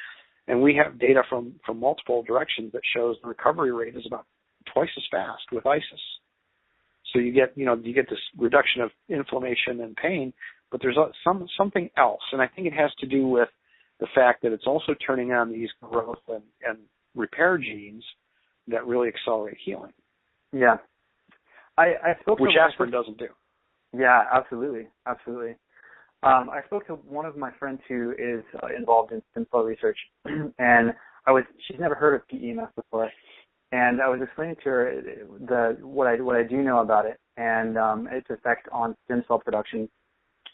And we have data from multiple directions that shows the recovery rate is about twice as fast with ICES. So you get this reduction of inflammation and pain, but there's something else. And I think it has to do with the fact that it's also turning on these growth and repair genes that really accelerate healing. Yeah. I spoke which aspirin doesn't do. Yeah, absolutely. Absolutely. I spoke to one of my friends who is involved in stem cell research, and she's never heard of PEMF before. And I was explaining to her what I do know about it and its effect on stem cell production.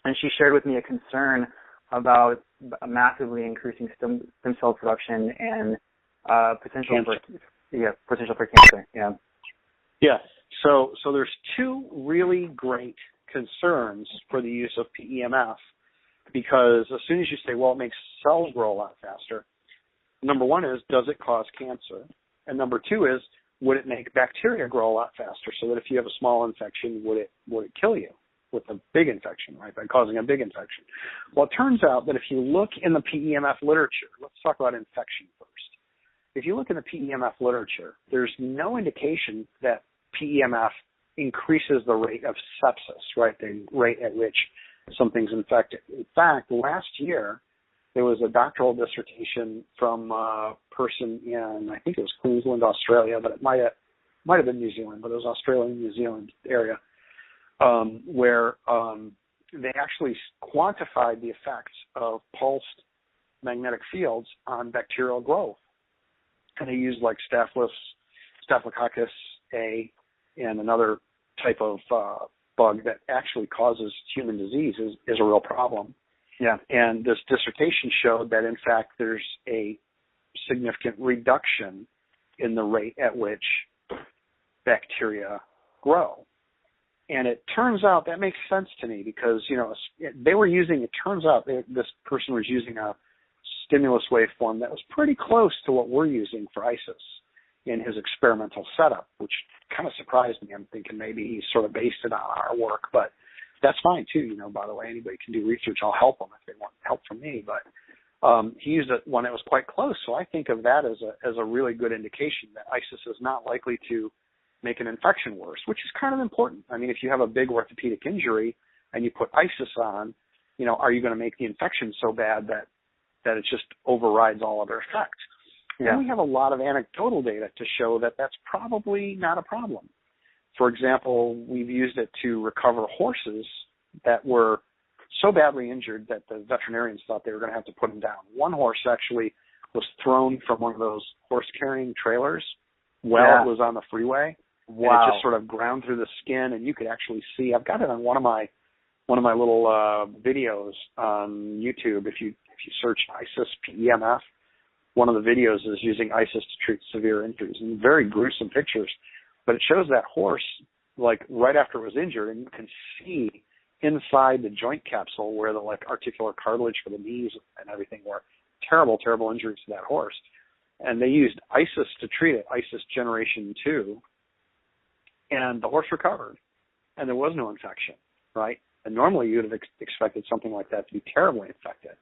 And she shared with me a concern about massively increasing stem cell production and potential for cancer. Yeah. Yeah. So there's two really great concerns for the use of PEMF, because as soon as you say, well, it makes cells grow a lot faster, number one is, does it cause cancer? And number two is, would it make bacteria grow a lot faster, so that if you have a small infection, would it kill you with a big infection, right, by causing a big infection? Well, it turns out that if you look in the PEMF literature, let's talk about infection first. If you look in the PEMF literature, there's no indication that PEMF increases the rate of sepsis, right, the rate at which something's infected. In fact, last year, there was a doctoral dissertation from a person in, I think it was Queensland, Australia, but it might have been New Zealand, but it was Australia, New Zealand area, where they actually quantified the effects of pulsed magnetic fields on bacterial growth. And they used like Staphylococcus A and another type of bug that actually causes human disease is a real problem. Yeah. And this dissertation showed that, in fact, there's a significant reduction in the rate at which bacteria grow. And it turns out that makes sense to me because, they were using, it turns out this person was using a stimulus waveform that was pretty close to what we're using for ICES in his experimental setup, which kind of surprised me. I'm thinking maybe he's sort of based it on our work, but that's fine too. By the way, anybody can do research. I'll help them if they want help from me. But he used one that was quite close, so I think of that as a really good indication that ICES is not likely to make an infection worse, which is kind of important. I mean, if you have a big orthopedic injury and you put ICES on, are you going to make the infection so bad that it just overrides all other effects? Yeah. And we have a lot of anecdotal data to show that that's probably not a problem. For example, we've used it to recover horses that were so badly injured that the veterinarians thought they were going to have to put them down. One horse actually was thrown from one of those horse-carrying trailers while it was on the freeway. Wow. And it just sort of ground through the skin, and you could actually see. I've got it on one of my little videos on YouTube. If you search ICES PEMF, one of the videos is using ICES to treat severe injuries, and very gruesome pictures. But it shows that horse, like, right after it was injured, and you can see inside the joint capsule where the, articular cartilage for the knees and everything were. Terrible, terrible injuries to that horse. And they used ICES to treat it, ICES Generation 2, and the horse recovered, and there was no infection, right? And normally you would have expected something like that to be terribly infected.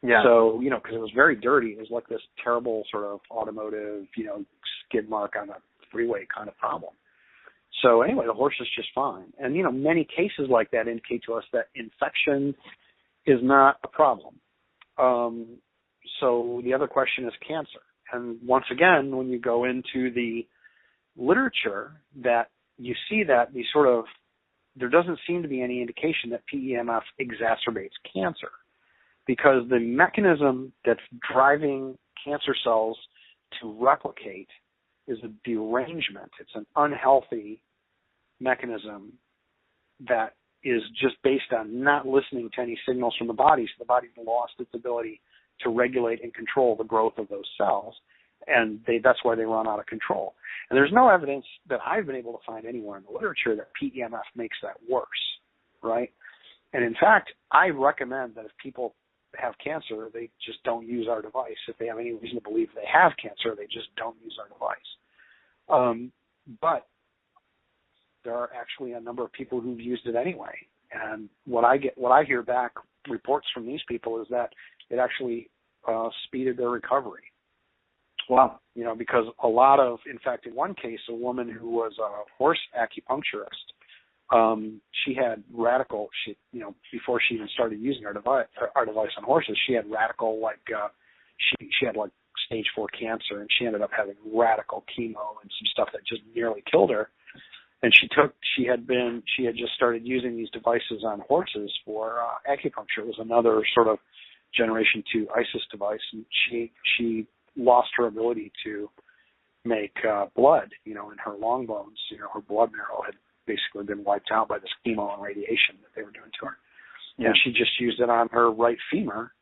Yeah. So, because it was very dirty. It was like this terrible sort of automotive, skid mark on a freeway kind of problem. So anyway, the horse is just fine. And, many cases like that indicate to us that infection is not a problem. So the other question is cancer. And once again, when you go into the literature, that you see that there doesn't seem to be any indication that PEMF exacerbates cancer, because the mechanism that's driving cancer cells to replicate is a derangement. It's an unhealthy mechanism that is just based on not listening to any signals from the body, so the body's lost its ability to regulate and control the growth of those cells, and that's why they run out of control. And there's no evidence that I've been able to find anywhere in the literature that PEMF makes that worse, right? And in fact, I recommend that if people have cancer, they just don't use our device. If they have any reason to believe they have cancer, they just don't use our device. But there are actually a number of people who've used it anyway. And what I hear back reports from these people is that it actually speeded their recovery. Wow. Because in fact, in one case, a woman who was a horse acupuncturist, she had before she even started using our device on horses, she had she had stage 4 cancer, and she ended up having radical chemo and some stuff that just nearly killed her. And she had just started using these devices on horses for acupuncture. It was another sort of Generation 2 ICES device, and she lost her ability to make blood, in her long bones. Her blood marrow had basically been wiped out by this chemo and radiation that they were doing to her. Yeah. And she just used it on her right femur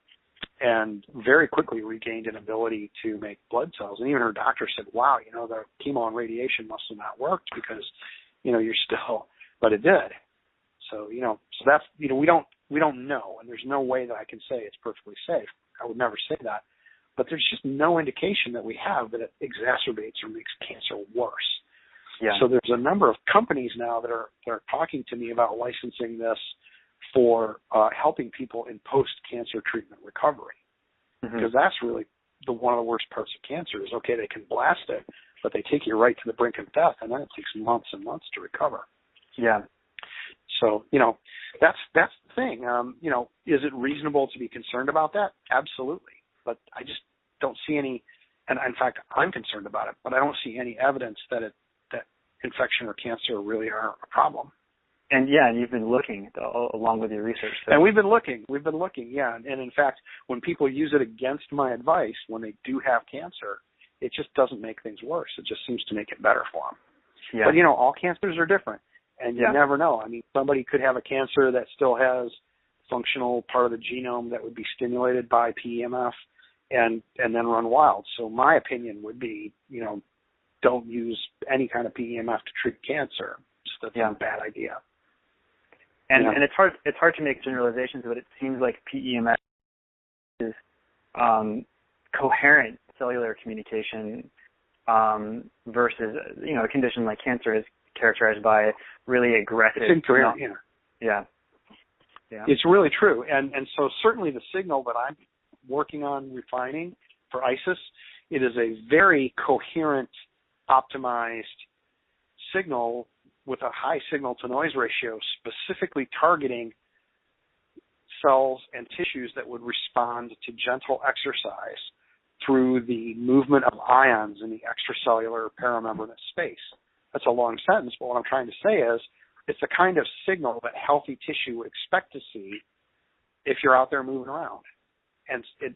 and very quickly regained an ability to make blood cells. And even her doctor said, wow, the chemo and radiation must have not worked because, you're still, but it did. So, so that's, we don't know, and there's no way that I can say it's perfectly safe. I would never say that. But there's just no indication that we have that it exacerbates or makes cancer worse. Yeah. So there's a number of companies now that are talking to me about licensing this for helping people in post-cancer treatment recovery. Because that's really one of the worst parts of cancer is, okay, they can blast it, but they take you right to the brink of death, and then it takes months and months to recover. Yeah. So, that's the thing. Is it reasonable to be concerned about that? Absolutely. But I just don't see any, and in fact, I'm concerned about it, but I don't see any evidence that infection or cancer really are a problem. And you've been looking along with your research. So. And we've been looking, yeah. And in fact, when people use it against my advice, when they do have cancer, it just doesn't make things worse. It just seems to make it better for them. Yeah. But, all cancers are different, and you never know. I mean, somebody could have a cancer that still has functional part of the genome that would be stimulated by PEMF and then run wild. So my opinion would be, don't use any kind of PEMF to treat cancer. Just a bad idea. And it's hard to make generalizations, but it seems like PEMF is coherent cellular communication versus a condition like cancer is characterized by really aggressive. It's incoherent. Yeah. It's really true, and so certainly the signal that I'm working on refining for ICES, it is a very coherent, optimized signal with a high signal-to-noise ratio, specifically targeting cells and tissues that would respond to gentle exercise through the movement of ions in the extracellular paramembranous space. That's a long sentence, but what I'm trying to say is it's the kind of signal that healthy tissue would expect to see if you're out there moving around. And to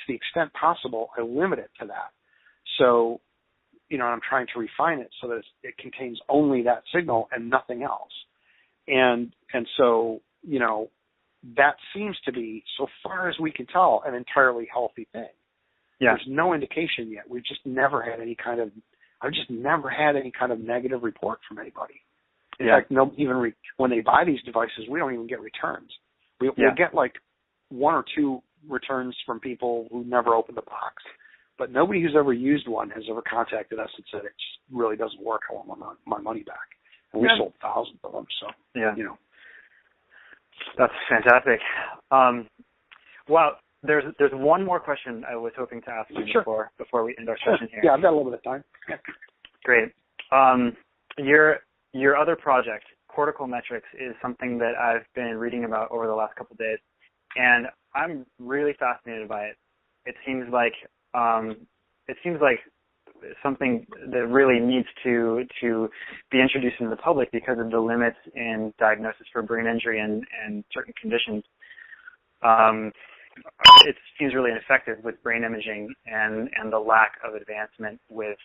the extent possible, I limit it to that. So, I'm trying to refine it so that it contains only that signal and nothing else. And so, that seems to be, so far as we can tell, an entirely healthy thing. Yeah. There's no indication yet. I've just never had any kind of negative report from anybody. In fact, when they buy these devices, we don't even get returns. We'll get like one or two returns from people who never opened the box. But nobody who's ever used one has ever contacted us and said it just really doesn't work. I want my money back. And we sold thousands of them. So, That's fantastic. Well, there's one more question I was hoping to ask you before we end our session here. Yeah, I've got a little bit of time. Great. Your other project, Cortical Metrics, is something that I've been reading about over the last couple of days, and I'm really fascinated by it. It seems like something that really needs to be introduced into the public because of the limits in diagnosis for brain injury and certain conditions. It seems really ineffective with brain imaging and the lack of advancement with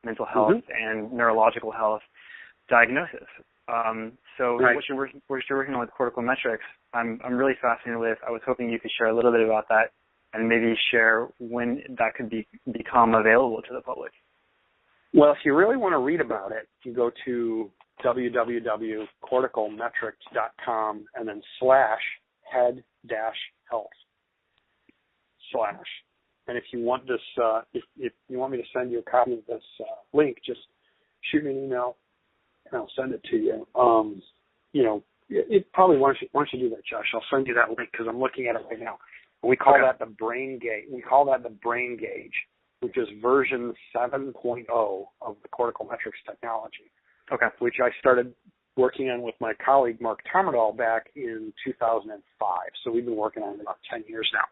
mental health and neurological health diagnosis. So what you're working on with Cortical Metrics, I'm really fascinated with. I was hoping you could share a little bit about that and maybe share when that could become available to the public. Well, if you really want to read about it, you go to www.corticalmetrics.com and then /head-health/. And if you want this, if you want me to send you a copy of this link, just shoot me an email and I'll send it to you. It probably why don't you do that, Josh? I'll send you that link because I'm looking at it right now. We call that the brain gauge. We call that the brain gauge, which is version 7.0 of the Cortical Metrics technology. Okay. Which I started working on with my colleague Mark Tomadol back in 2005. So we've been working on it about 10 years now.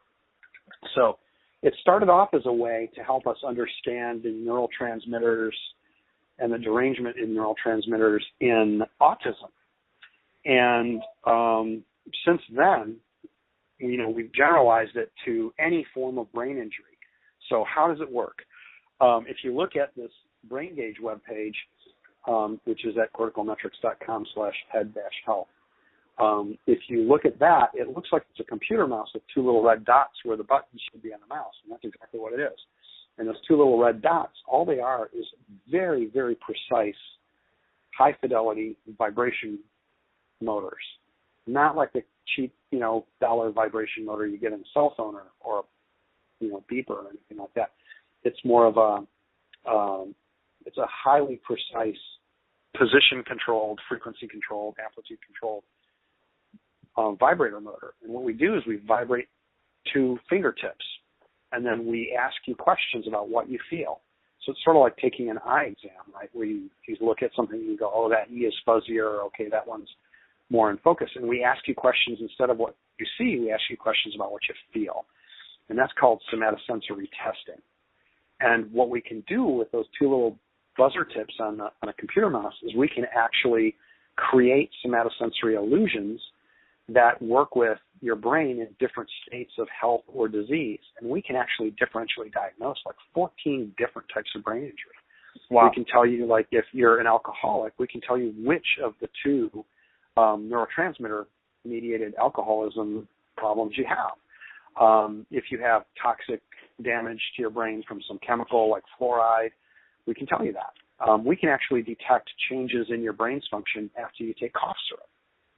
So it started off as a way to help us understand the neurotransmitters and the derangement in neurotransmitters in autism. And since then, we've generalized it to any form of brain injury. So how does it work? if you look at this brain gauge webpage, which is at corticalmetrics.com/head-health, if you look at that, it looks like it's a computer mouse with two little red dots where the button should be on the mouse, and that's exactly what it is. And those two little red dots, all they are is very, very precise, high-fidelity vibration motors, not like the cheap, dollar vibration motor you get in a cell phone or beeper or anything like that. It's more of it's a highly precise, position-controlled, frequency-controlled, amplitude-controlled vibrator motor. And what we do is we vibrate two fingertips, and then we ask you questions about what you feel. So it's sort of like taking an eye exam, right, where you look at something and you go, oh, that E is fuzzier, okay, that one's more in focus. And we ask you questions instead of what you see, we ask you questions about what you feel. And that's called somatosensory testing. And what we can do with those two little buzzer tips on a computer mouse is we can actually create somatosensory illusions that work with your brain in different states of health or disease. And we can actually differentially diagnose like 14 different types of brain injury. Wow. We can tell you, like, if you're an alcoholic, we can tell you which of the two neurotransmitter-mediated alcoholism problems you have. If you have toxic damage to your brain from some chemical like fluoride, we can tell you that. We can actually detect changes in your brain's function after you take cough syrup.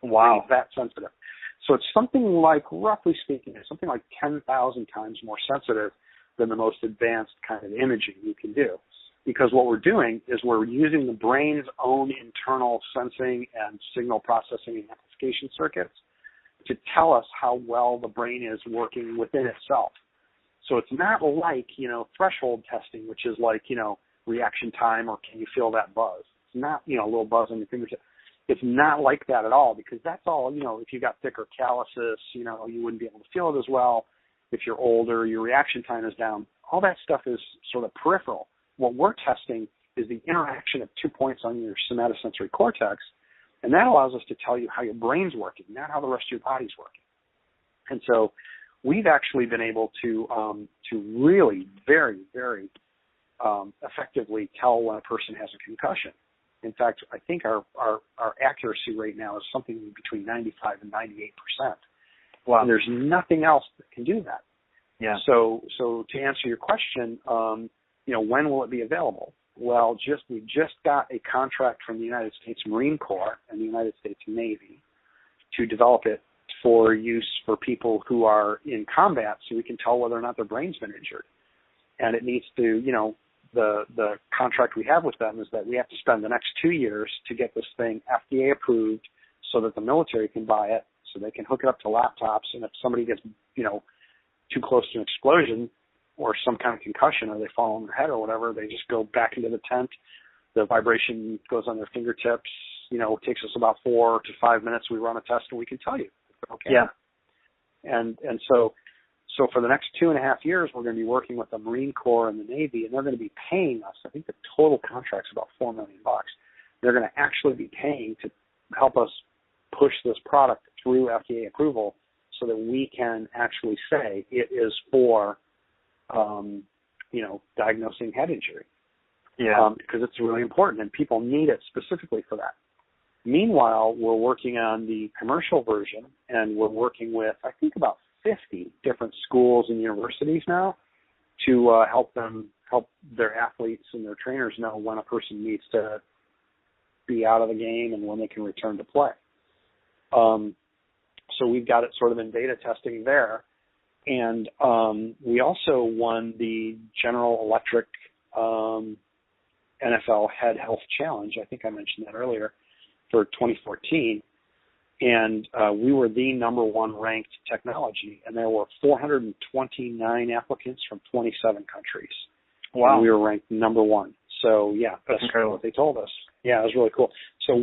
Wow. It's that sensitive. So it's something like, roughly speaking, it's something like 10,000 times more sensitive than the most advanced kind of imaging you can do. Because what we're doing is we're using the brain's own internal sensing and signal processing and amplification circuits to tell us how well the brain is working within itself. So it's not like, threshold testing, which is like, reaction time or can you feel that buzz. It's not, a little buzz on your fingertip. It's not like that at all, because that's all, if you got thicker calluses, you wouldn't be able to feel it as well. If you're older, your reaction time is down. All that stuff is sort of peripheral. What we're testing is the interaction of 2 points on your somatosensory cortex, and that allows us to tell you how your brain's working, not how the rest of your body's working. And so we've actually been able to really very, very effectively tell when a person has a concussion. In fact, I think our accuracy rate now is something between 95 and 98%. Wow. And there's nothing else that can do that. Yeah. So to answer your question, when will it be available? Well, we just got a contract from the United States Marine Corps and the United States Navy to develop it for use for people who are in combat, so we can tell whether or not their brain's been injured. And it needs to, the contract we have with them is that we have to spend the next 2 years to get this thing FDA approved so that the military can buy it, so they can hook it up to laptops, and if somebody gets, too close to an explosion or some kind of concussion, or they fall on their head or whatever, they just go back into the tent. The vibration goes on their fingertips. It takes us about 4 to 5 minutes. We run a test and we can tell you. Okay. Yeah. And so for the next 2.5 years, we're going to be working with the Marine Corps and the Navy, and they're going to be paying us. I think the total contract's about $4 million. They're going to actually be paying to help us push this product through FDA approval so that we can actually say it is for, diagnosing head injury. Yeah. Because it's really important, and people need it specifically for that. Meanwhile, we're working on the commercial version, and we're working with, I think, about 50 different schools and universities now to help their athletes and their trainers know when a person needs to be out of the game and when they can return to play. So we've got it sort of in beta testing there. And we also won the General Electric NFL Head Health Challenge. I think I mentioned that earlier, for 2014. And we were the number one ranked technology, and there were 429 applicants from 27 countries. Wow. And we were ranked number one. So, yeah, that's what they told us. Yeah, it was really cool. So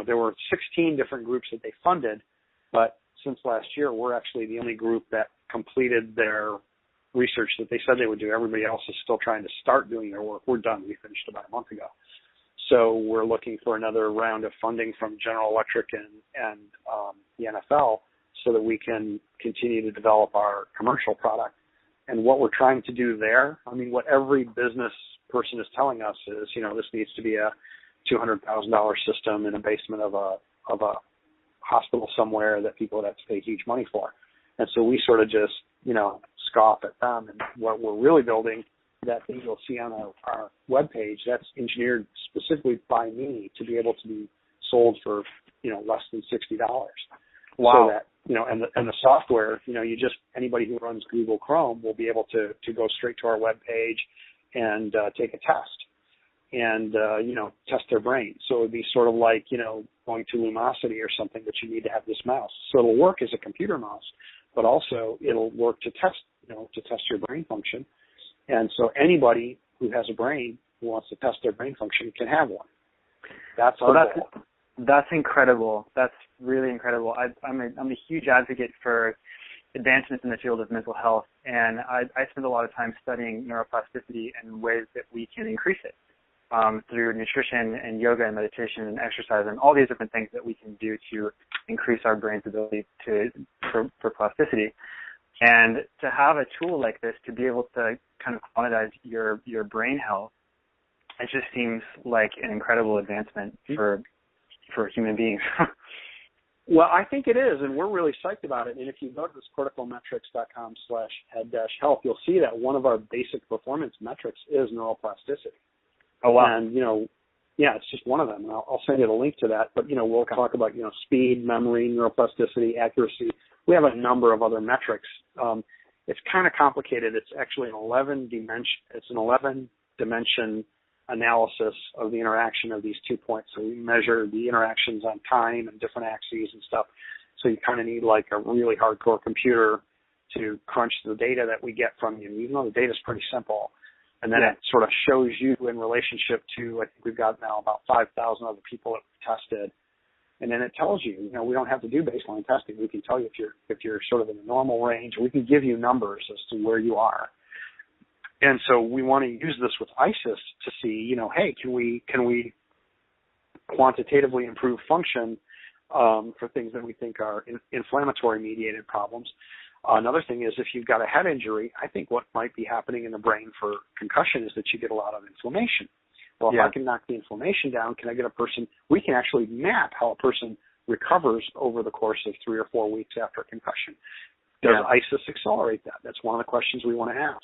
there were 16 different groups that they funded, but since last year, we're actually the only group that completed their research that they said they would do. Everybody else is still trying to start doing their work. We're done. We finished about a month ago. So we're looking for another round of funding from General Electric and the NFL so that we can continue to develop our commercial product. And what we're trying to do there, I mean, what every business person is telling us is, this needs to be a $200,000 system in a basement of a hospital somewhere that people would have to pay huge money for. And so we sort of just, scoff at them. And what we're really building, that thing you'll see on our webpage, that's engineered specifically by me to be able to be sold for, less than $60. Wow. So that, and the software, anybody who runs Google Chrome will be able to go straight to our webpage and take a test and, test their brain. So it would be sort of like, going to Lumosity or something, but you need to have this mouse. So it'll work as a computer mouse, but also it'll work to test your brain function. And so anybody who has a brain who wants to test their brain function can have one. That's our goal. That's incredible. That's really incredible. I'm a huge advocate for advancements in the field of mental health, and I spend a lot of time studying neuroplasticity and ways that we can increase it through nutrition and yoga and meditation and exercise and all these different things that we can do to increase our brain's ability for plasticity. And to have a tool like this to be able to kind of quantize your brain health, it just seems like an incredible advancement for human beings. Well, I think it is, and we're really psyched about it. And if you go to this corticalmetrics.com/head-health, you'll see that one of our basic performance metrics is neuroplasticity. Oh, wow. And, it's just one of them. And I'll send you the link to that. But, we'll talk about, speed, memory, neuroplasticity, accuracy. We have a number of other metrics. It's kind of complicated. It's actually an 11-dimension analysis of the interaction of these 2 points. So we measure the interactions on time and different axes and stuff. So you kind of need like a really hardcore computer to crunch the data that we get from you, even though the data is pretty simple. And then it sort of shows you in relationship to, I think we've got now about 5,000 other people that we've tested. And then it tells you, we don't have to do baseline testing. We can tell you if you're sort of in the normal range. We can give you numbers as to where you are. And so we want to use this with ICES to see, hey, can we quantitatively improve function for things that we think are inflammatory mediated problems. Another thing is if you've got a head injury, I think what might be happening in the brain for concussion is that you get a lot of inflammation. Well, if I can knock the inflammation down, we can actually map how a person recovers over the course of 3 or 4 weeks after a concussion. Does ICES accelerate that? That's one of the questions we want to ask.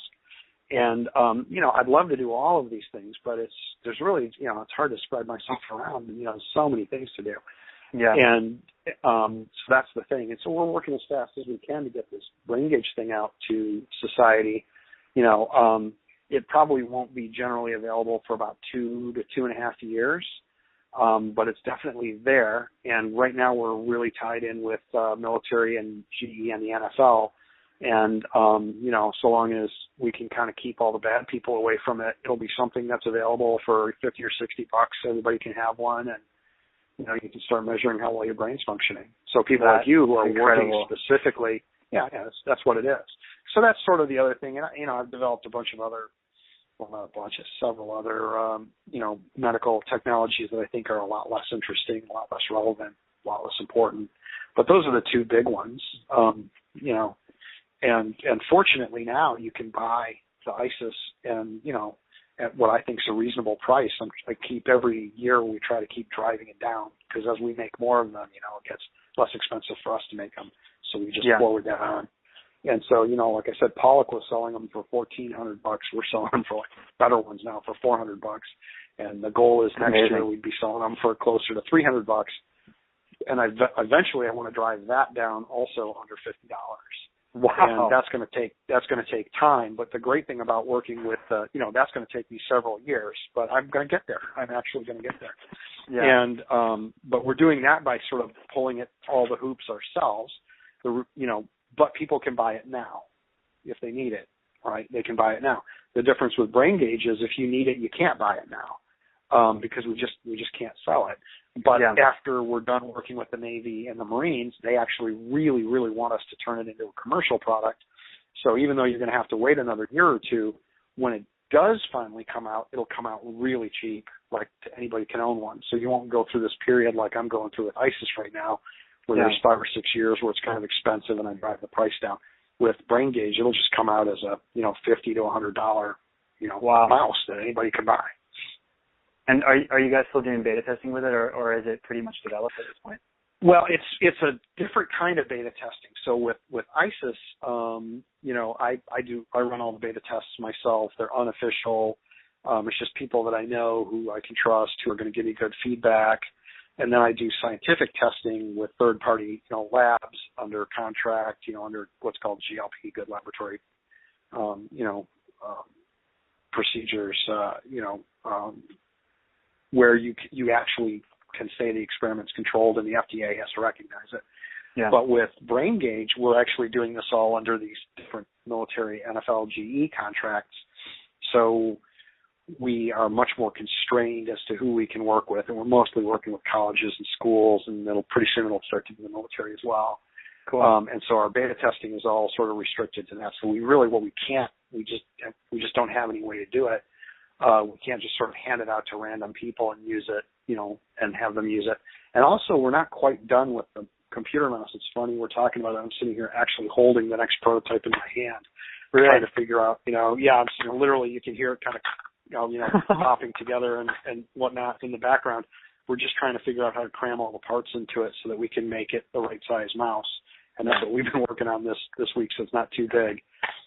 And, I'd love to do all of these things, but there's really, it's hard to spread myself around. There's so many things to do. Yeah. And so that's the thing. And so we're working as fast as we can to get this brain gauge thing out to society. It probably won't be generally available for about 2 to 2.5 years, but it's definitely there. And right now we're really tied in with military and GE and the NFL. And, so long as we can kind of keep all the bad people away from it, it'll be something that's available for $50 or $60. Everybody can have one, and, you can start measuring how well your brain's funcking. So people like you who are working specifically, that's what it is. So that's sort of the other thing. And, I've developed several other, medical technologies that I think are a lot less interesting, a lot less relevant, a lot less important. But those are the two big ones, And fortunately now you can buy the ICES and, at what I think is a reasonable price. Every year we try to keep driving it down because as we make more of them, it gets less expensive for us to make them. So we just forward that on. And so, like I said, Pollock was selling them for $1,400. We're selling them for better ones now for $400. And the goal is next year we'd be selling them for closer to $300. And eventually I want to drive that down also under $50. Wow. And that's going to take time. But the great thing about working with, that's going to take me several years, but I'm going to get there. I'm actually going to get there. Yeah. And, but we're doing that by sort of pulling all the hoops ourselves, but people can buy it now if they need it, right? They can buy it now. The difference with Brain Gauge is if you need it, you can't buy it now, because we just can't sell it. But after we're done working with the Navy and the Marines, they actually really, really want us to turn it into a commercial product. So even though you're going to have to wait another year or two, when it does finally come out, it'll come out really cheap, like anybody can own one. So you won't go through this period like I'm going through with ICES right now, where there's 5 or 6 years where it's kind of expensive and I drive the price down. with brain gauge, it'll just come out as a, $50 to $100, Wow. mouse that anybody can buy. And are you guys still doing beta testing with it, or is it pretty much developed at this point? Well, it's a different kind of beta testing. So with ICES, I run all the beta tests myself. They're unofficial. It's just people that I know who I can trust, who are going to give me good feedback. And then I do scientific testing with third-party, labs under contract, under what's called GLP, good laboratory, procedures, where you actually can say the experiment's controlled and the FDA has to recognize it. Yeah. But with brain gauge, we're actually doing this all under these different military NFL GE contracts. So we are much more constrained as to who we can work with, and we're mostly working with colleges and schools, and pretty soon it'll start to be the military as well. Cool. And so our beta testing is all sort of restricted to that. So we just don't have any way to do it. We can't just sort of hand it out to random people and use it, and have them use it. And also, we're not quite done with the computer mouse. It's funny, we're talking about it. I'm sitting here actually holding the next prototype in my hand, really? trying to figure out, I'm literally, you can hear it kind of, popping together and whatnot in the background. We're just trying to figure out how to cram all the parts into it so that we can make it the right size mouse. And that's what we've been working on this week, so it's not too big,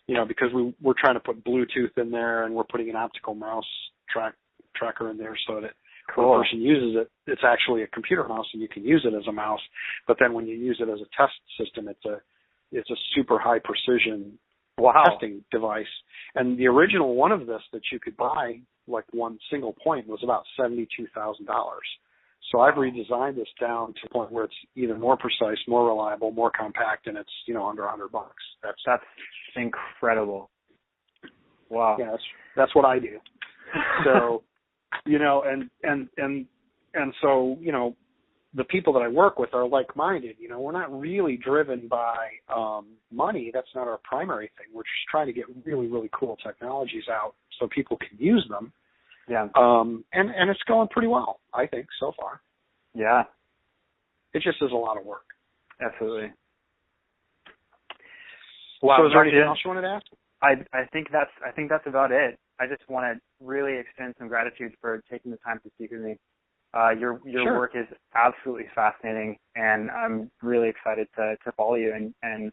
because we're trying to put Bluetooth in there, and we're putting an optical mouse tracker in there so that when a person uses it, it's actually a computer mouse, and you can use it as a mouse. But then when you use it as a test system, it's a super high precision testing device. And the original one of this that you could buy, like one single point, was about $72,000. So I've redesigned this down to a point where it's even more precise, more reliable, more compact, and it's under $100. That's incredible. Wow. Yeah, that's what I do. So and so the people that I work with are like-minded. We're not really driven by money. That's not our primary thing. We're just trying to get really, really cool technologies out so people can use them. Yeah. And it's going pretty well, I think, so far. Yeah. It just is a lot of work. Absolutely. Wow. So is there anything else you wanted to ask? I think that's about it. I just want to really extend some gratitude for taking the time to speak with me. Your Sure. work is absolutely fascinating, and I'm really excited to follow you and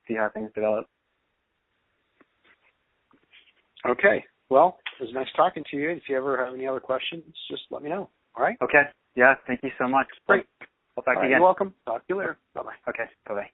see how things develop. Okay. Well, it was nice talking to you. If you ever have any other questions, just let me know. All right? Okay. Yeah, thank you so much. Great. We'll talk to you again. You're welcome. Talk to you later. Bye-bye. Okay, bye-bye.